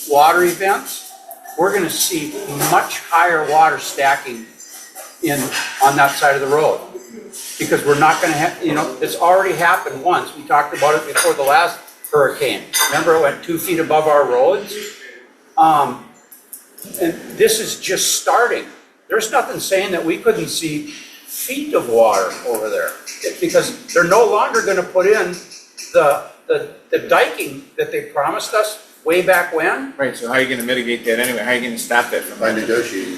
water events, we're gonna see much higher water stacking on that side of the road. Because we're not gonna have, it's already happened once. We talked about it before the last hurricane. Remember, it went 2 feet above our roads? And this is just starting. There's nothing saying that we couldn't see feet of water over there. It's because they're no longer gonna put in the diking that they promised us way back when. Right, so how are you gonna mitigate that anyway? How are you gonna stop that from By happening? negotiating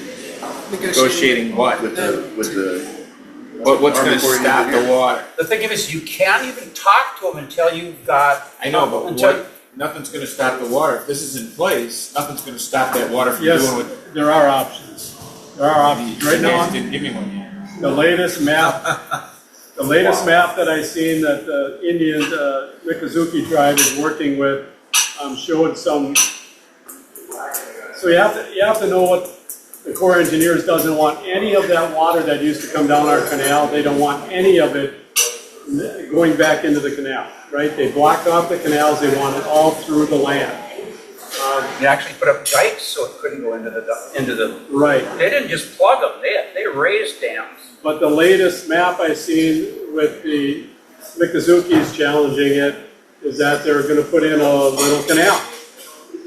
Negotiating what? with the. What's gonna Army Corps of stop the Engineers. water? The thing is, you can't even talk to them until you've got. I know, but until- nothing's gonna stop the water. If this is in place, nothing's gonna stop that water from Yes, doing what. there are options. There are options. Right You guys now, didn't give me one yet. the latest map that I seen that the Indian Mikazuki tribe is working with showed some. So you have to know what the Corps of Engineers doesn't want any of that water that used to come down our canal. They don't want any of it going back into the canal, right? They blocked off the canals. They want it all through the land. They actually put up dikes so it couldn't go into the. Right. They didn't just plug them. They raised dams. But the latest map I seen with the Mikazuki's challenging it is that they're gonna put in a little canal.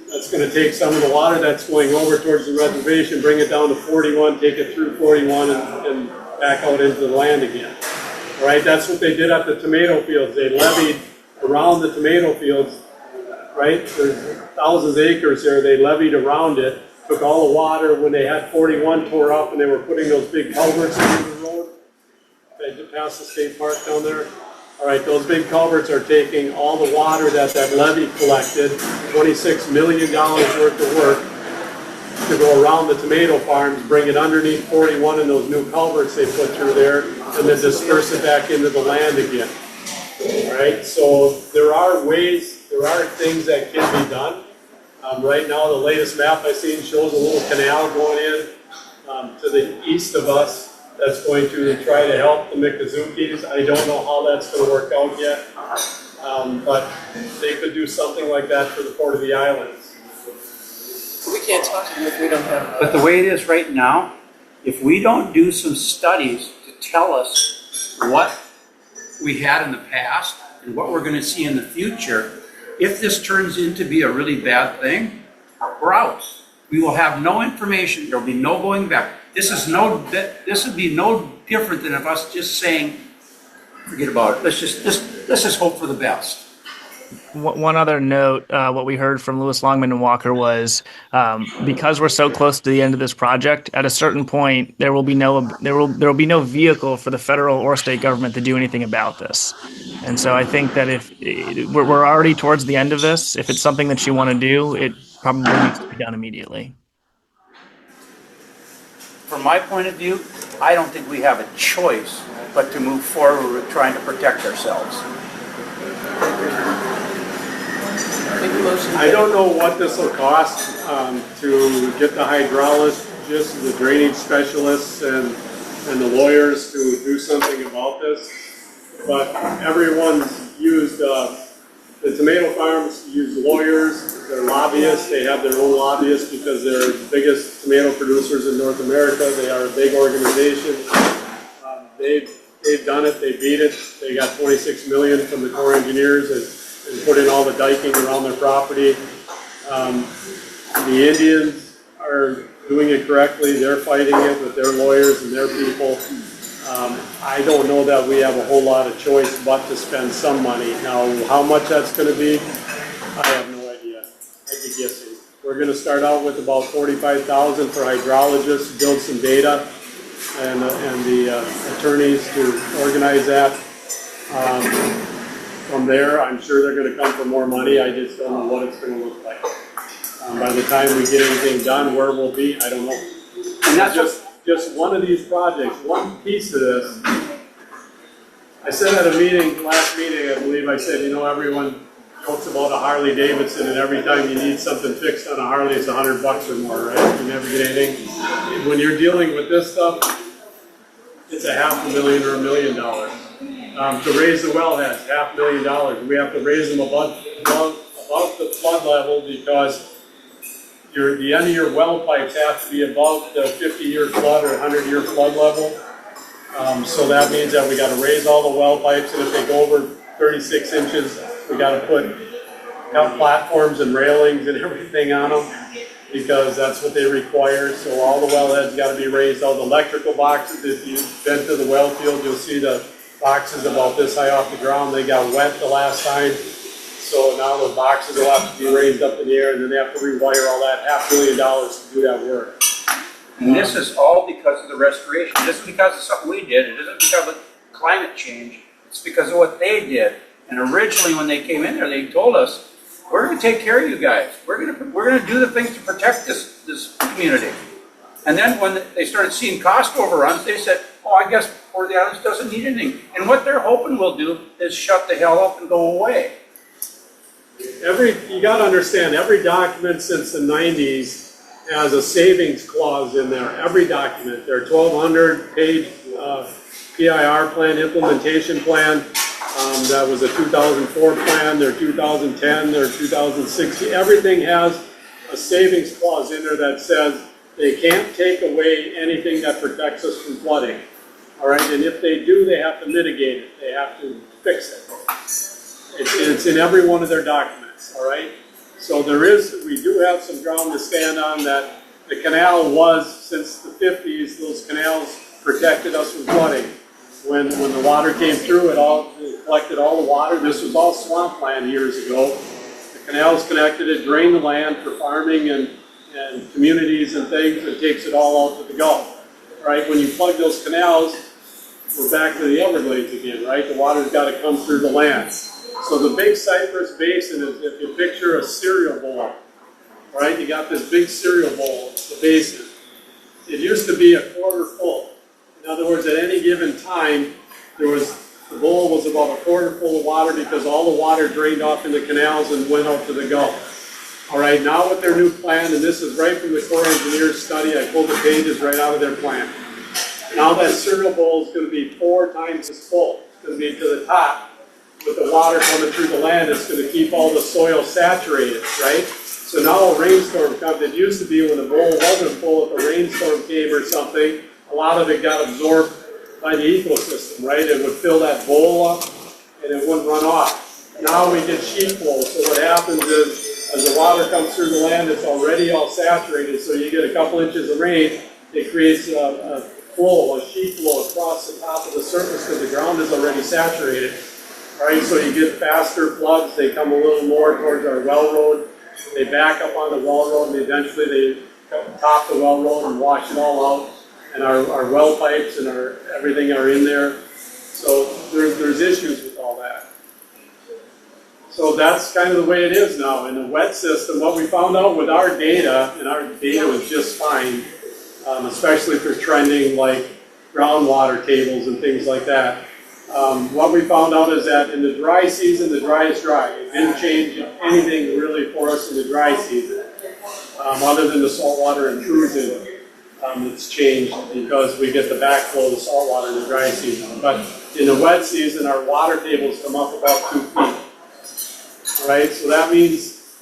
That's gonna take some of the water that's going over towards the reservation, bring it down to 41, take it through 41 and back out into the land again. All right, that's what they did at the tomato fields. They levied around the tomato fields, right? There's thousands of acres there. They levied around it, took all the water when they had 41 tore up and they were putting those big culverts into the road. They passed the state park down there. All right, those big culverts are taking all the water that levee collected, $26 million worth of work to go around the tomato farms, bring it underneath 41 and those new culverts they put through there, and then disperse it back into the land again. All right, so there are things that can be done. Right now, the latest map I've seen shows a little canal going in to the east of us that's going to try to help the Mikazukis. I don't know how that's going to work out yet, but they could do something like that for the Port of the Islands. We can't talk to them if we don't have. But the way it is right now, if we don't do some studies to tell us what we had in the past and what we're going to see in the future, if this turns into be a really bad thing, we're out. We will have no information. There'll be no going back. This would be no different than if us just saying, forget about it. Let's just hope for the best. One other note, what we heard from Lewis Longman and Walker was because we're so close to the end of this project, at a certain point there will be no vehicle for the federal or state government to do anything about this. And so I think that if we're already towards the end of this, if it's something that you want to do, it probably needs to be done immediately. From my point of view, I don't think we have a choice but to move forward with trying to protect ourselves. I don't know what this will cost to get the hydrologists, the drainage specialists, and the lawyers to do something about this. But everyone's used, the tomato farms use lawyers, they're lobbyists, they have their own lobbyists because they're the biggest tomato producers in North America. They are a big organization. They've done it, they beat it. They got 26 million from the Corps of Engineers and put in all the diking around their property. The Indians are doing it correctly. They're fighting it with their lawyers and their people. I don't know that we have a whole lot of choice but to spend some money. Now, how much that's going to be, I have no idea. I'd be guessing. We're going to start out with about $45,000 for hydrologists, build some data, and the attorneys to organize that. From there, I'm sure they're going to come for more money. I just don't know what it's going to look like. By the time we get anything done, where we'll be, I don't know. And that's just one of these projects, one piece of this. I said at a meeting, last meeting, I believe, I said, you know, everyone jokes about a Harley Davidson, and every time you need something fixed on a Harley, it's $100 or more, right? You never get anything. When you're dealing with this stuff, it's $500,000 or $1 million. To raise the wellheads, $500,000. We have to raise them above the flood level because the end of your well pipes have to be above the 50-year flood or 100-year flood level. So that means that we got to raise all the well pipes, and if they go over 36 inches, we got to put platforms and railings and everything on them because that's what they require. So all the wellheads got to be raised. All the electrical boxes, if you've been to the well field, you'll see the boxes about this high off the ground. They got wet the last time. So now the boxes will have to be raised up in the air, and then they have to rewire all that $500,000 to do that work. And this is all because of the restoration. It isn't because of something we did. It isn't because of climate change. It's because of what they did. And originally when they came in there, they told us, we're going to take care of you guys. We're going to do the things to protect this community. And then when they started seeing cost overruns, they said, oh, I guess Port of the Islands doesn't need anything. And what they're hoping we'll do is shut the hell up and go away. You got to understand, every document since the 90s has a savings clause in there. Every document. Their 1,200-page PIR plan, implementation plan. That was a 2004 plan, their 2010, their 2016. Everything has a savings clause in there that says they can't take away anything that protects us from flooding. All right, and if they do, they have to mitigate it. They have to fix it. It's in every one of their documents. All right. So we do have some ground to stand on that the canal was, since the 50s, those canals protected us from flooding. When the water came through, it collected all the water. This was all swampland years ago. The canals connected it, drained the land for farming and communities and things. It takes it all out to the Gulf. Right? When you plug those canals, we're back to the Everglades again, right? The water's got to come through the land. So the big Cypress Basin is, if you picture a cereal bowl, right? You got this big cereal bowl, the basin. It used to be a quarter full. In other words, at any given time, the bowl was about a quarter full of water because all the water drained off in the canals and went out to the Gulf. All right, now with their new plan, and this is right from the Corps Engineers study, I pulled the pages right out of their plan. Now that cereal bowl is going to be 4 times as full. It's going to be to the top. With the water coming through the land, it's going to keep all the soil saturated, right? So now a rainstorm comes. It used to be when the bowl wasn't full, if a rainstorm came or something, a lot of it got absorbed by the ecosystem, right? It would fill that bowl up and it wouldn't run off. Now we get sheet flow. So what happens is, as the water comes through the land, it's already all saturated. So you get a couple inches of rain, it creates a flow, a sheet flow across the top of the surface because the ground is already saturated. All right, so you get faster floods. They come a little more towards our well road. They back up on the well road, and eventually they top the well road and wash it all out. And our well pipes and everything are in there. So there's issues with all that. So that's kind of the way it is now. In the wet system, what we found out with our data, and our data was just fine, especially for trending like groundwater tables and things like that. What we found out is that in the dry season, the dry is dry. It didn't change anything really for us in the dry season, other than the saltwater intrusion. It's changed because we get the backflow of the saltwater in the dry season. But in the wet season, our water tables come up about 2 feet. All right, so that means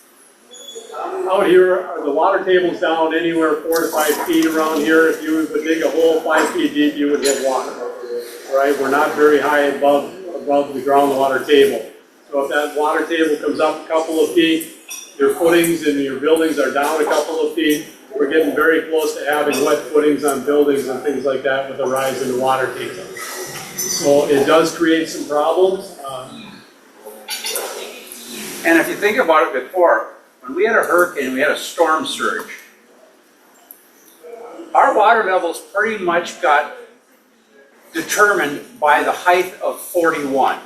out here, the water table's down anywhere 4 to 5 feet around here. If you would dig a hole 5 feet deep, you would hit water. All right, we're not very high above the groundwater table. So if that water table comes up a couple of feet, your footings and your buildings are down a couple of feet. We're getting very close to having wet footings on buildings and things like that with the rise in the water table. So it does create some problems. And if you think about it before, when we had a hurricane, we had a storm surge, our water levels pretty much got determined by the height of 41.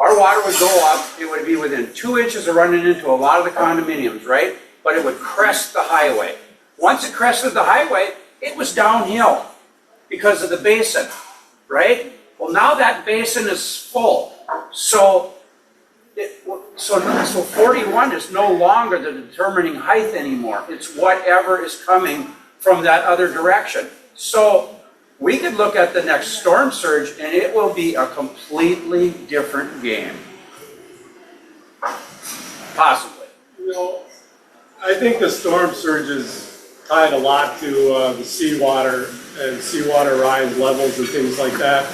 Our water would go up, it would be within 2 inches of running into a lot of the condominiums, right? But it would crest the highway. Once it crested the highway, it was downhill because of the basin, right? Well, now that basin is full. So 41 is no longer the determining height anymore. It's whatever is coming from that other direction. So we could look at the next storm surge and it will be a completely different game. Possibly. You know, I think the storm surge is tied a lot to the seawater and seawater rise levels and things like that.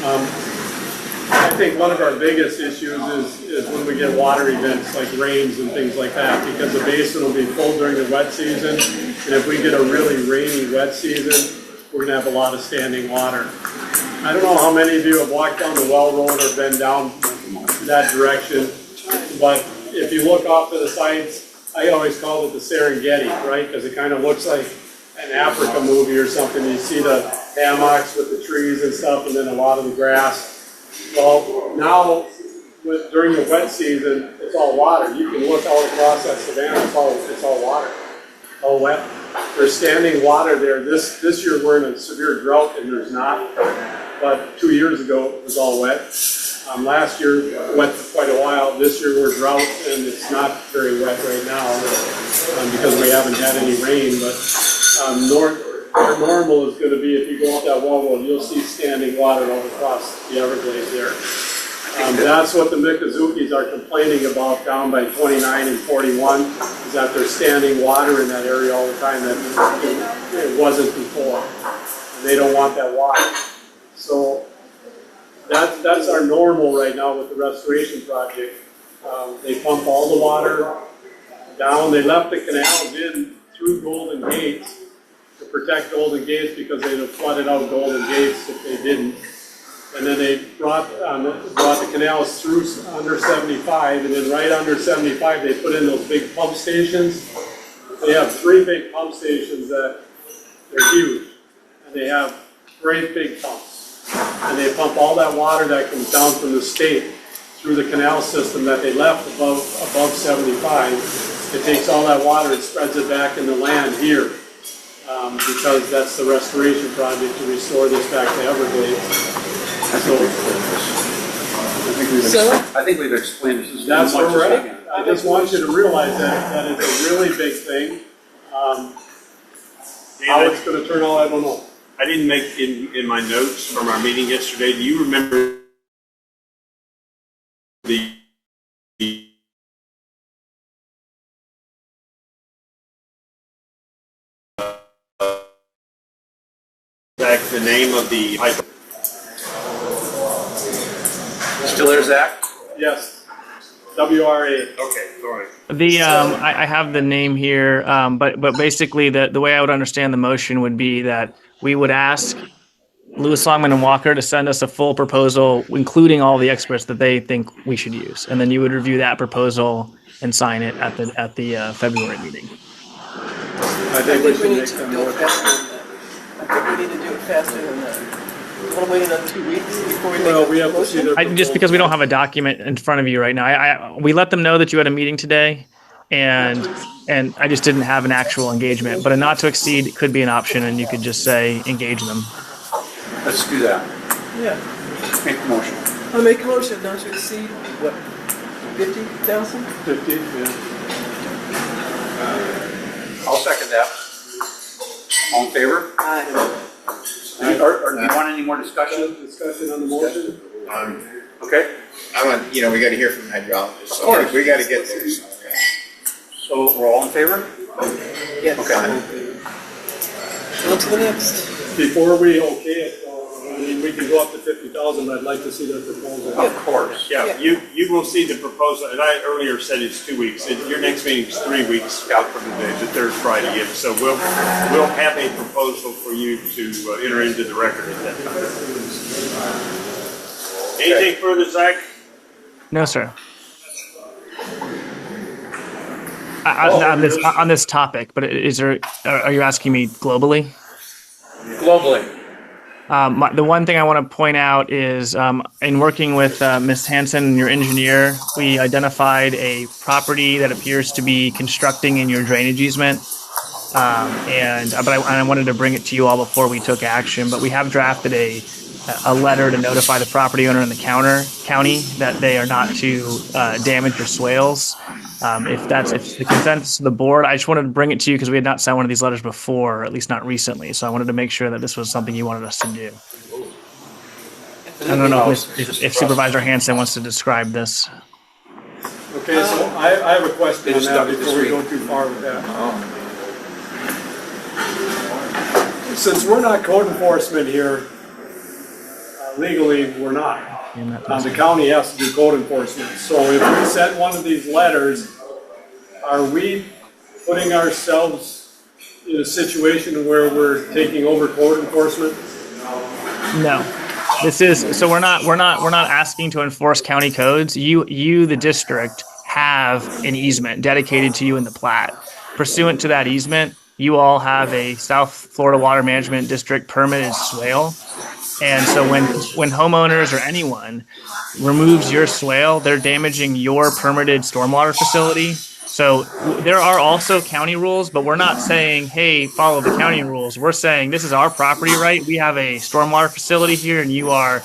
I think one of our biggest issues is when we get water events like rains and things like that, because the basin will be full during the wet season, and if we get a really rainy wet season, we're gonna have a lot of standing water. I don't know how many of you have walked down the Well Road or been down that direction, but if you look off to the sides, I always call it the Serengeti, right? Because it kind of looks like an Africa movie or something. You see the hammocks with the trees and stuff, and then a lot of the grass. Well, now, during the wet season, it's all water. You can look out across that savanna, it's all water, all wet. There's standing water there. This year we're in a severe drought and there's not, but 2 years ago it was all wet. Last year wet for quite a while. This year we're drought and it's not very wet right now because we haven't had any rain, but our normal is going to be, if you go up that wall road, you'll see standing water all across the Everglades there. That's what the Mikazukis are complaining about down by 29 and 41, is that there's standing water in that area all the time that it wasn't before. And they don't want that water. So that's our normal right now with the restoration project. They pump all the water down. They left the canals in through Golden Gates to protect Golden Gates because they'd have flooded out Golden Gates if they didn't. And then they brought the canals through under 75, and then right under 75 they put in those big pump stations. They have 3 big pump stations that they're huge, and they have great big pumps. And they pump all that water that comes down from the state through the canal system that they left above 75. It takes all that water and spreads it back in the land here. Because that's the restoration project to restore this back to Everglades. I think we've explained this. That's where we're at. I just want you to realize that it's a really big thing. How it's going to turn out, I don't know. I didn't make in my notes from our meeting yesterday. Do you remember the name of the hydro? Still there, Zach? Yes. WRA. Okay, sorry. The I have the name here, but basically the way I would understand the motion would be that we would ask Lewis, Longman, and Walker to send us a full proposal, including all the experts that they think we should use, and then you would review that proposal and sign it at the February meeting. I think we should need make to them do it more. faster than that. I think we need to do it faster than that. You want to wait another 2 weeks before we make Well, a we have to see motion? their Just because we don't have a document in front of you right now, we let them know that you had a meeting today, and I just didn't have an actual engagement. But a not to exceed could be an option, and you could just say engage them. Let's do that. Yeah. Make the motion. I make a motion not to exceed, what, 50,000? 50, yeah. I'll second that. All in favor? Aye. Or do you want any more discussion? Discussion on the motion? Okay. We got to hear from the hydrologist. So course. we got to get there. So, yeah. So we're all in favor? Yes. Okay. On to the next. Before we okay it, I mean, we can go up to 50,000, but I'd like to see their proposal. Of course. Yeah, you will see the proposal, and I earlier said it's 2 weeks. Your next meeting is 3 weeks out from today, the third Friday. So we'll have a proposal for you to enter into the record at that time. Anything further, Zach? No, sir. On this topic, but are you asking me globally? Globally. The one thing I want to point out is in working with Ms. Hansen, your engineer, we identified a property that appears to be constructing in your drainage easement. I wanted to bring it to you all before we took action, but we have drafted a a letter to notify the property owner and the county that they are not to damage your swales. If the consensus of the board, I just wanted to bring it to you because we had not signed one of these letters before, or at least not recently. So I wanted to make sure that this was something you wanted us to do. I don't know if Supervisor Hanson wants to describe this. Okay, so I have a question on that before we go too far with that. Since we're not code enforcement here, legally, we're not. The county has to do code enforcement. So if we send one of these letters, are we putting ourselves in a situation where we're taking over code enforcement? No. So we're not asking to enforce county codes. You, the district, have an easement dedicated to you in the plat. Pursuant to that easement, you all have a South Florida Water Management District permitted swale. And so when homeowners or anyone removes your swale, they're damaging your permitted stormwater facility. So there are also county rules, but we're not saying, hey, follow the county rules. We're saying this is our property right. We have a stormwater facility here and you are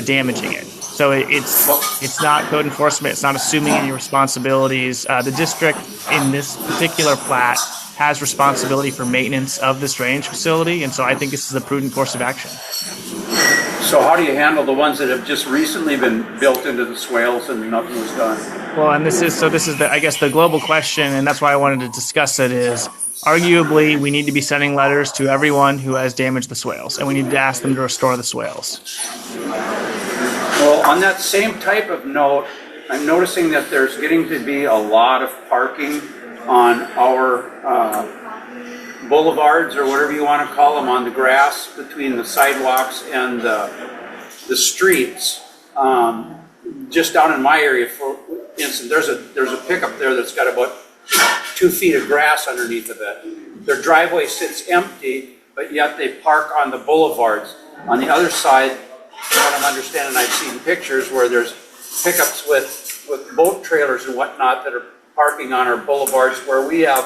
damaging it. So it's not code enforcement. It's not assuming any responsibilities. The district in this particular plat has responsibility for maintenance of this drainage facility. And so I think this is a prudent course of action. So how do you handle the ones that have just recently been built into the swales and nothing was done? Well, and this is I guess the global question, and that's why I wanted to discuss it, is arguably we need to be sending letters to everyone who has damaged the swales, and we need to ask them to restore the swales. Well, on that same type of note, I'm noticing that there's getting to be a lot of parking on our boulevards, or whatever you want to call them, on the grass between the sidewalks and the streets. Just down in my area, for instance, there's a pickup there that's got about 2 feet of grass underneath of it. Their driveway sits empty, but yet they park on the boulevards. On the other side, what I'm understanding, I've seen pictures where there's pickups with boat trailers and whatnot that are parking on our boulevards, where we have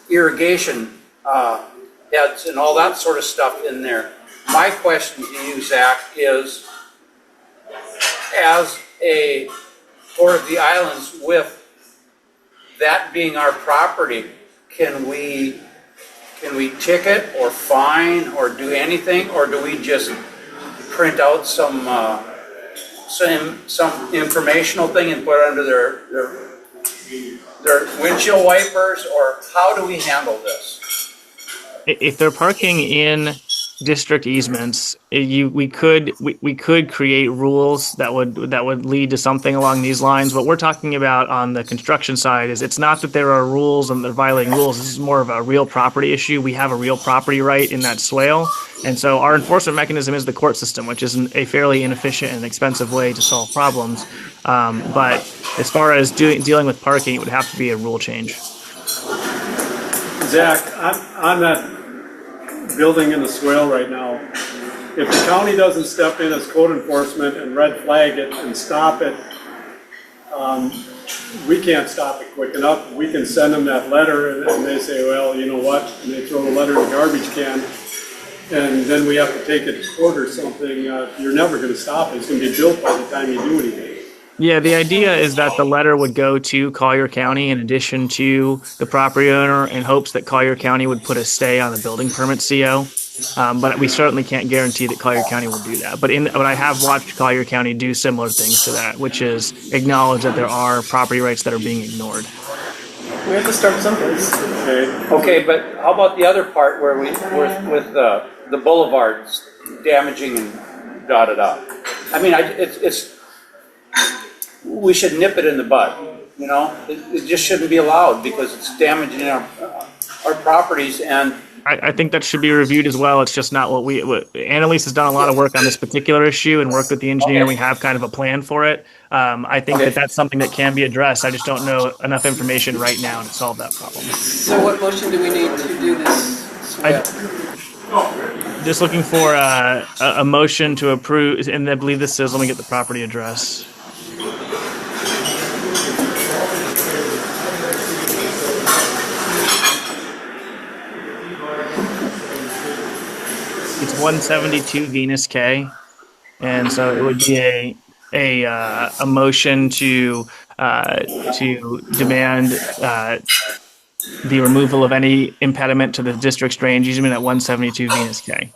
irrigation heads and all that sort of stuff in there. My question to you, Zach, is, as a Port of the Islands, with that being our property, can we ticket or fine or do anything, or do we just print out some informational thing and put it under their windshield wipers, or how do we handle this? If they're parking in district easements, we could create rules that would lead to something along these lines. What we're talking about on the construction side is it's not that there are rules and they're violating rules. This is more of a real property issue. We have a real property right in that swale, and so our enforcement mechanism is the court system, which is a fairly inefficient and expensive way to solve problems. But as far as dealing with parking, it would have to be a rule change. Zach, on that building in the swale right now, if the county doesn't step in as code enforcement and red flag it and stop it, we can't stop it quick enough. We can send them that letter and they say, well, you know what, and they throw the letter in the garbage can, and then we have to take it to court or something. You're never going to stop it. It's going to be built by the time you do anything. Yeah, the idea is that the letter would go to Collier County in addition to the property owner, in hopes that Collier County would put a stay on the building permit CO. But we certainly can't guarantee that Collier County will do that. But I have watched Collier County do similar things to that, which is acknowledge that there are property rights that are being ignored. We have to start someplace. Okay, but how about the other part where with the boulevards damaging and da-da-da? I mean, we should nip it in the bud, you know? It just shouldn't be allowed because it's damaging our properties. And I think that should be reviewed as well. It's just not Annalise has done a lot of work on this particular issue and worked with the engineer. Okay. We have kind of a plan for it. I think that that's something that can be addressed. I just don't know enough information right now to solve that problem. So what motion do we need to do this? Just looking for a motion to approve, and I believe this says, let me get the property address. It's 172 Venus K, And so it would be a motion to demand the removal of any impediment to the district's drainage easement at 172 Venus K.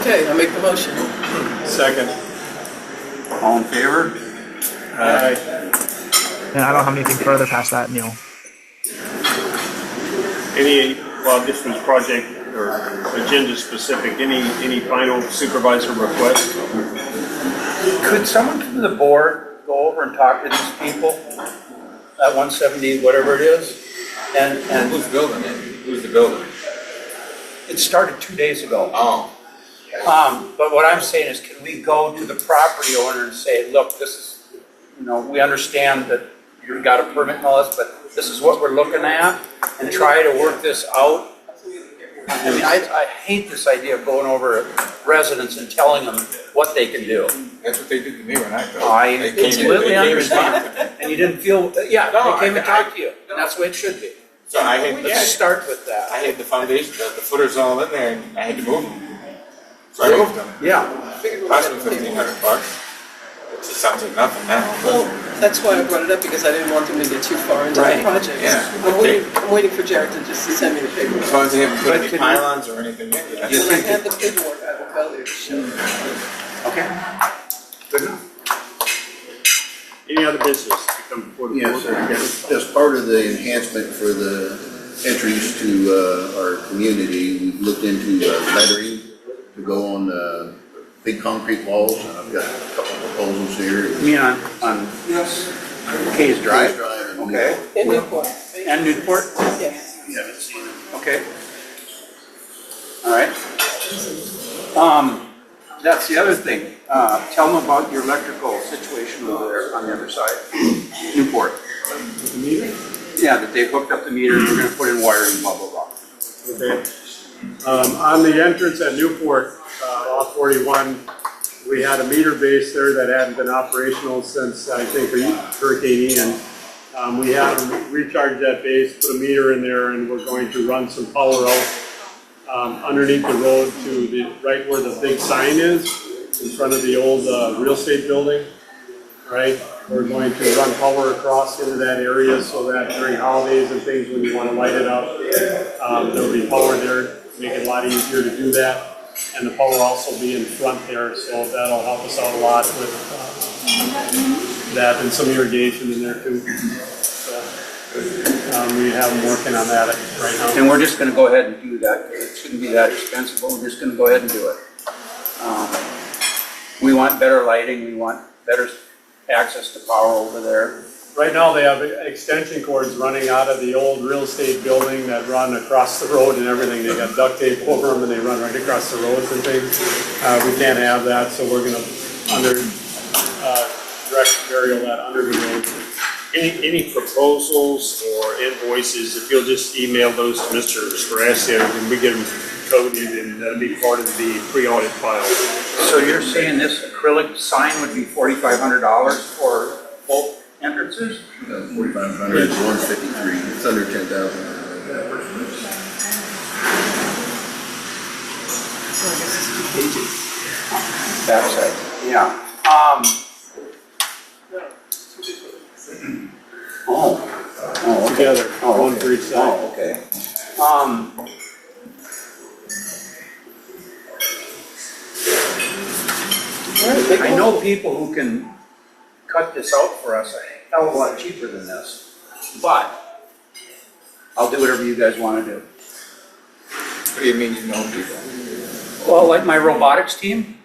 Okay, I'll make the motion. Second. All in favor? Aye. And I don't have anything further past that, Neil. Well, this was project or agenda specific, any final supervisor requests? Could someone from the board go over and talk to these people at 170, whatever it is? And Who's building it? Who's the builder? it started 2 days ago. Oh, But what I'm saying is, can we go to the property owner and say, look, this is, we understand that you've got a permit and all this, but this is what we're looking at, and try to work this out? I mean, I hate this idea of going over residents and telling them what they can do. that's what they did to me when I built. I They came in- completely they came and understand. talked to me. And you didn't feel, yeah, No, they came and I- talked to you, and that's the way it should be. So I had, Let's start with I that. had the foundation, the footers all in there, and I had to move them. So I moved them. Yeah. Cost me $1,500. It just sounds like nothing now. Well, that's why I brought it up, because I didn't want them to get too far into the Right. project. Yeah. I'm waiting for Jared to just send me the paperwork. As long as they haven't put But any can you- pylons or anything in yet. You When I think have the paperwork, I will tell you to show. Okay. Good enough. Any other business to come before the board? Yes, as part of the enhancement for the entries to our community, we've looked into lettering to go on big concrete walls. And I've got a couple proposals here. You mean on Kay's Drive? Drive. Okay. In Newport. And Newport? Yes. You haven't seen them. Okay. All right. That's the other thing. Tell them about your electrical situation over there on the other side, Newport. Yeah, that they hooked up the meter, they're gonna put in wiring, blah, blah, blah. Okay. On the entrance at Newport, off 41, we had a meter base there that hadn't been operational since, I think, Hurricane Ian. We had to recharge that base, put a meter in there, and we're going to run some power out underneath the road to right where the big sign is, in front of the old real estate building, right? We're going to run power across into that area so that during holidays and things, when you want to light it up, there'll be power there, make it a lot easier to do that. And the power will also be in front there, so that'll help us out a lot with that, and some irrigation in there too. So, we have them working on that right now. And we're just gonna go ahead and do that. It shouldn't be that expensive, but we're just gonna go ahead and do it. We want better lighting, we want better access to power over there. Right now, they have extension cords running out of the old real estate building that run across the road and everything. They got duct tape over them and they run right across the roads and things. We can't have that, so we're gonna direct burial that under the road. Any proposals or invoices, if you'll just email those to Mr. Scarasio, and we get them coded, and that'll be part of the pre-audit file. So you're saying this acrylic sign would be $4,500 for both entrances? 4,500, it's 153, it's under 10,000. Backside, yeah. Oh, okay. Together, Oh, one for each side. Oh, okay. I know people who can cut this out for us a hell of a lot cheaper than this, but I'll do whatever you guys want to do. What do you mean you know people? Well, like my robotics team,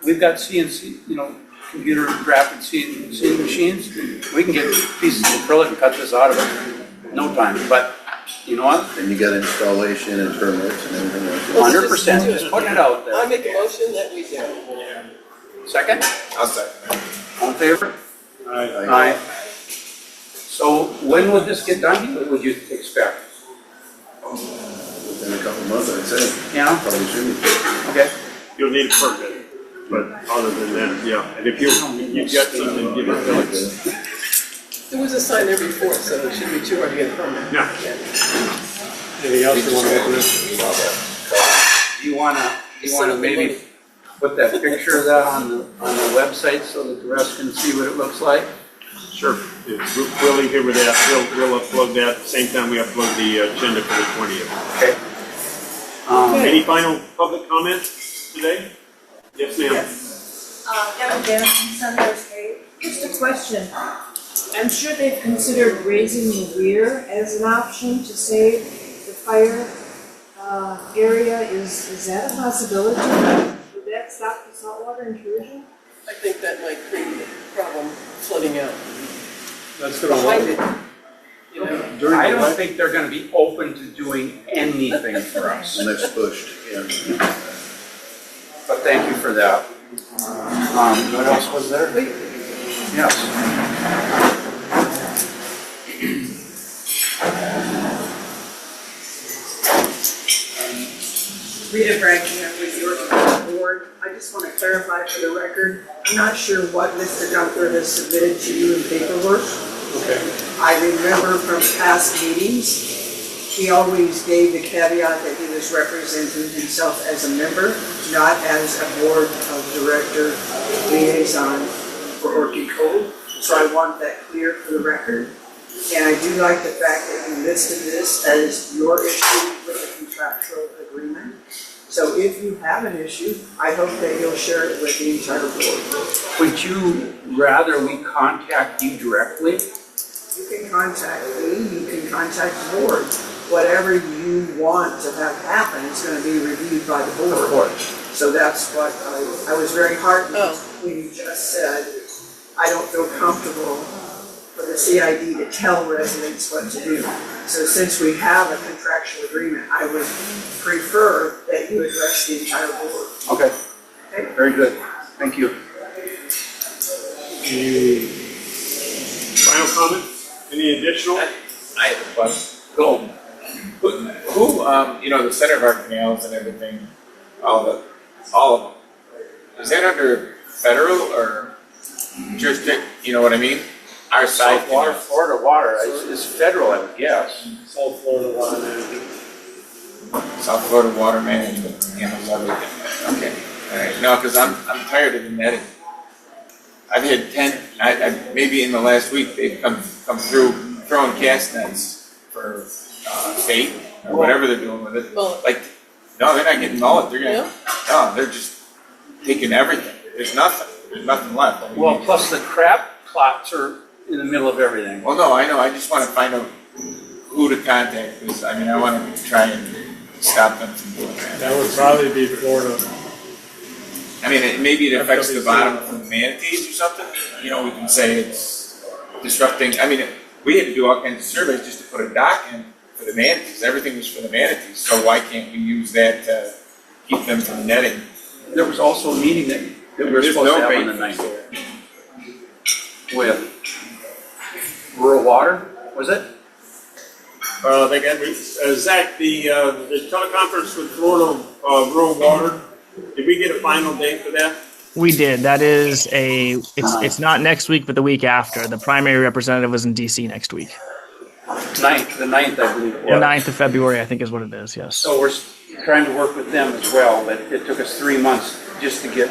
we've got CNC, computer graphic CNC machines. We can get pieces of acrylic and cut this out of it in no time, but you know what? And you got installation and permits and everything else. 100%, just putting it out I there. make a motion that we do. Second, I'll second. all in favor? Aye. So when would this get done, what would you expect? In a couple of months, I'd say. Yeah, Probably soon. okay. You'll need a permit, but other than that, yeah. And if you've got something, give it to us. There was a sign there before, so it shouldn't be too hard to get a permit. No. Anything else you want to open this? Do you wanna maybe put that picture of that on the website so that the rest can see what it looks like? Sure. We'll leave here with that. We'll upload that at the same time we upload the agenda for the 20th. Okay. Any final public comments today? Yes, ma'am. Devin Dennison, Sunrise Gate. Just a question. I'm sure they've considered raising the weir as an option to save the fire area. Is that a possibility? Would that stop the saltwater intrusion? I think that might create a problem flooding out That's gonna behind work. it. You know, During I the don't wet, think they're gonna be open to doing anything for us, And that's pushed, yeah. but thank you for that. What else was there? Yes. Rita Bragg with your board. I just want to clarify for the record, I'm not sure what Mr. Gunther has submitted to you in paperwork. okay. I remember from past meetings, he always gave the caveat that he was representing himself as a member, not as a board of director liaison for Orchid Cove. So I want that clear for the record. And I do like the fact that you listed this as your issue with the contractual agreement. So if you have an issue, I hope that you'll share it with the entire board. Would you rather we contact you directly? You can contact me, you can contact the board. Whatever you want to have happen is going to be reviewed by the board. Of course. So that's what I was very heartened when you just said, I don't feel comfortable for the CID to tell residents what to do. So since we have a contractual agreement, I would prefer that you address the entire board. Okay. Very good. Thank you. Any final comment? Any additional? I have a question. Go. Who, the center of our canals and everything, all of them, is that under federal or jurisdiction? You know what I mean? Our side South water, canals. Florida water is federal, I would guess. South Florida Water Management. South Florida Water Management handles everything. Okay. All right. No, because I'm tired of the netting. I've had 10. Maybe in the last week they've come through throwing cast nets for bait or whatever they're doing with it. Mullet. Like, no, they're not getting mullet. They're Yeah. they're just taking everything. There's nothing. There's nothing left. I mean, Well, plus the crab plots are in the middle of everything. well, no, I know. I just want to find out who to contact because I want to try and stop them from doing that. That would probably be Florida. Maybe it affects the bottom from the manatees or something. We can say it's disrupting. We had to do all kinds of surveys just to put a dock in for the manatees. Everything was for the manatees. So why can't we use that to keep them from netting? There was also a meeting that we were There's supposed to no have bait on the fish 9th there. with rural water, was it? They got, Zach, the teleconference with Florida Rural Water, did we get a final date for that? We did. That is it's not next week, but the week after. The primary representative was in DC next week. The 9th, I believe it The was. 9th of February, I think is what it is, yes. So we're trying to work with them as well, but it took us 3 months just to get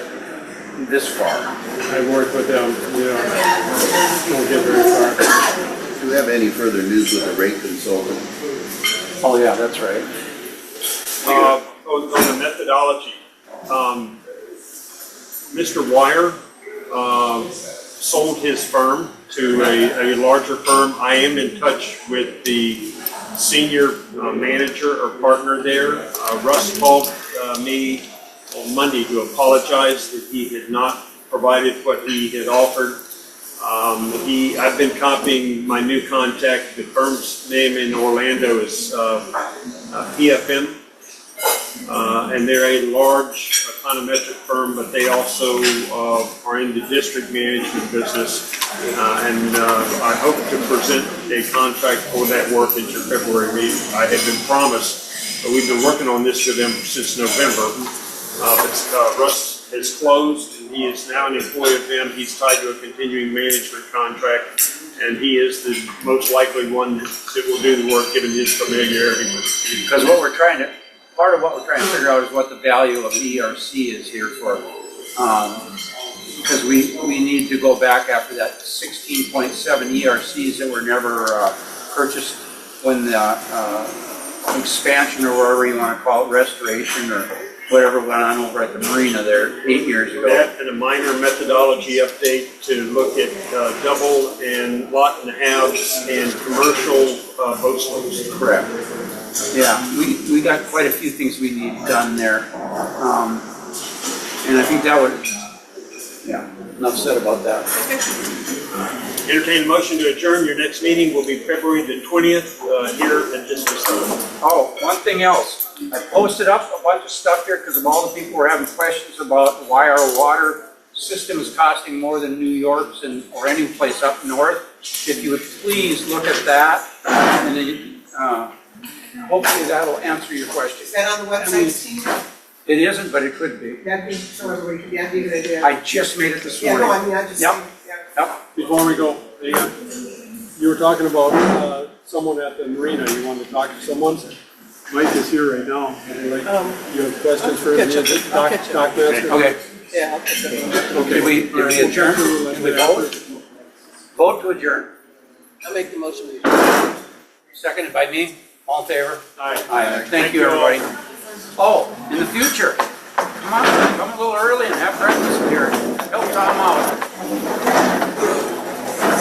this far. I work with them, don't get very far. Do you have any further news with the rate consultant? Oh, yeah, that's right. On the methodology, Mr. Wire sold his firm to a larger firm. I am in touch with the senior manager or partner there. Russ called me on Monday to apologize that he had not provided what he had offered. I've been copying my new contact. The firm's name in Orlando is PFM. And they're a large econometric firm, but they also are in the district management business. And I hope to present a contract for that work at your February meeting. I had been promised, but we've been working on this with them since November. But Russ has closed, and he is now an employee of them. He's tied to a continuing management contract, and he is the most likely one that will do the work given his familiarity with it. Because what we're trying to part of what we're trying to figure out is what the value of ERC is here for. Because we need to go back after that 16.7 ERCs that were never purchased when the expansion, or whatever you want to call it, restoration or whatever went on over at the marina there 8 years ago. That and a minor methodology update to look at double and lot and halves and commercial boat slopes. Correct. Yeah, we got quite a few things we need done there. And I think that would, yeah, enough said about that. Entertain a motion to adjourn. Your next meeting will be February the 20th here at this facility. Oh, one thing else. I posted up a bunch of stuff here because of all the people who were having questions about why our water system is costing more than New York's or any place up north. If you would please look at that, and then hopefully that'll answer your question. Is that on the website, Steve? It isn't, but it could be. That'd be, so we could, that'd be a good idea. I just made it this Yeah, morning. no, I mean, I just, Yep. yeah. Yep. Before we go, you were talking about someone at the marina, you wanted to talk to someone? Mike is here right now. You have questions for him? I'll catch him. Doc Master? Okay. Yeah, I'll put that on. Okay. Did we adjourn? Did we vote? Vote to adjourn. I'll make the motion. Seconded by me. All in favor? Aye. Aye. Thank you, everybody. Oh, in the future,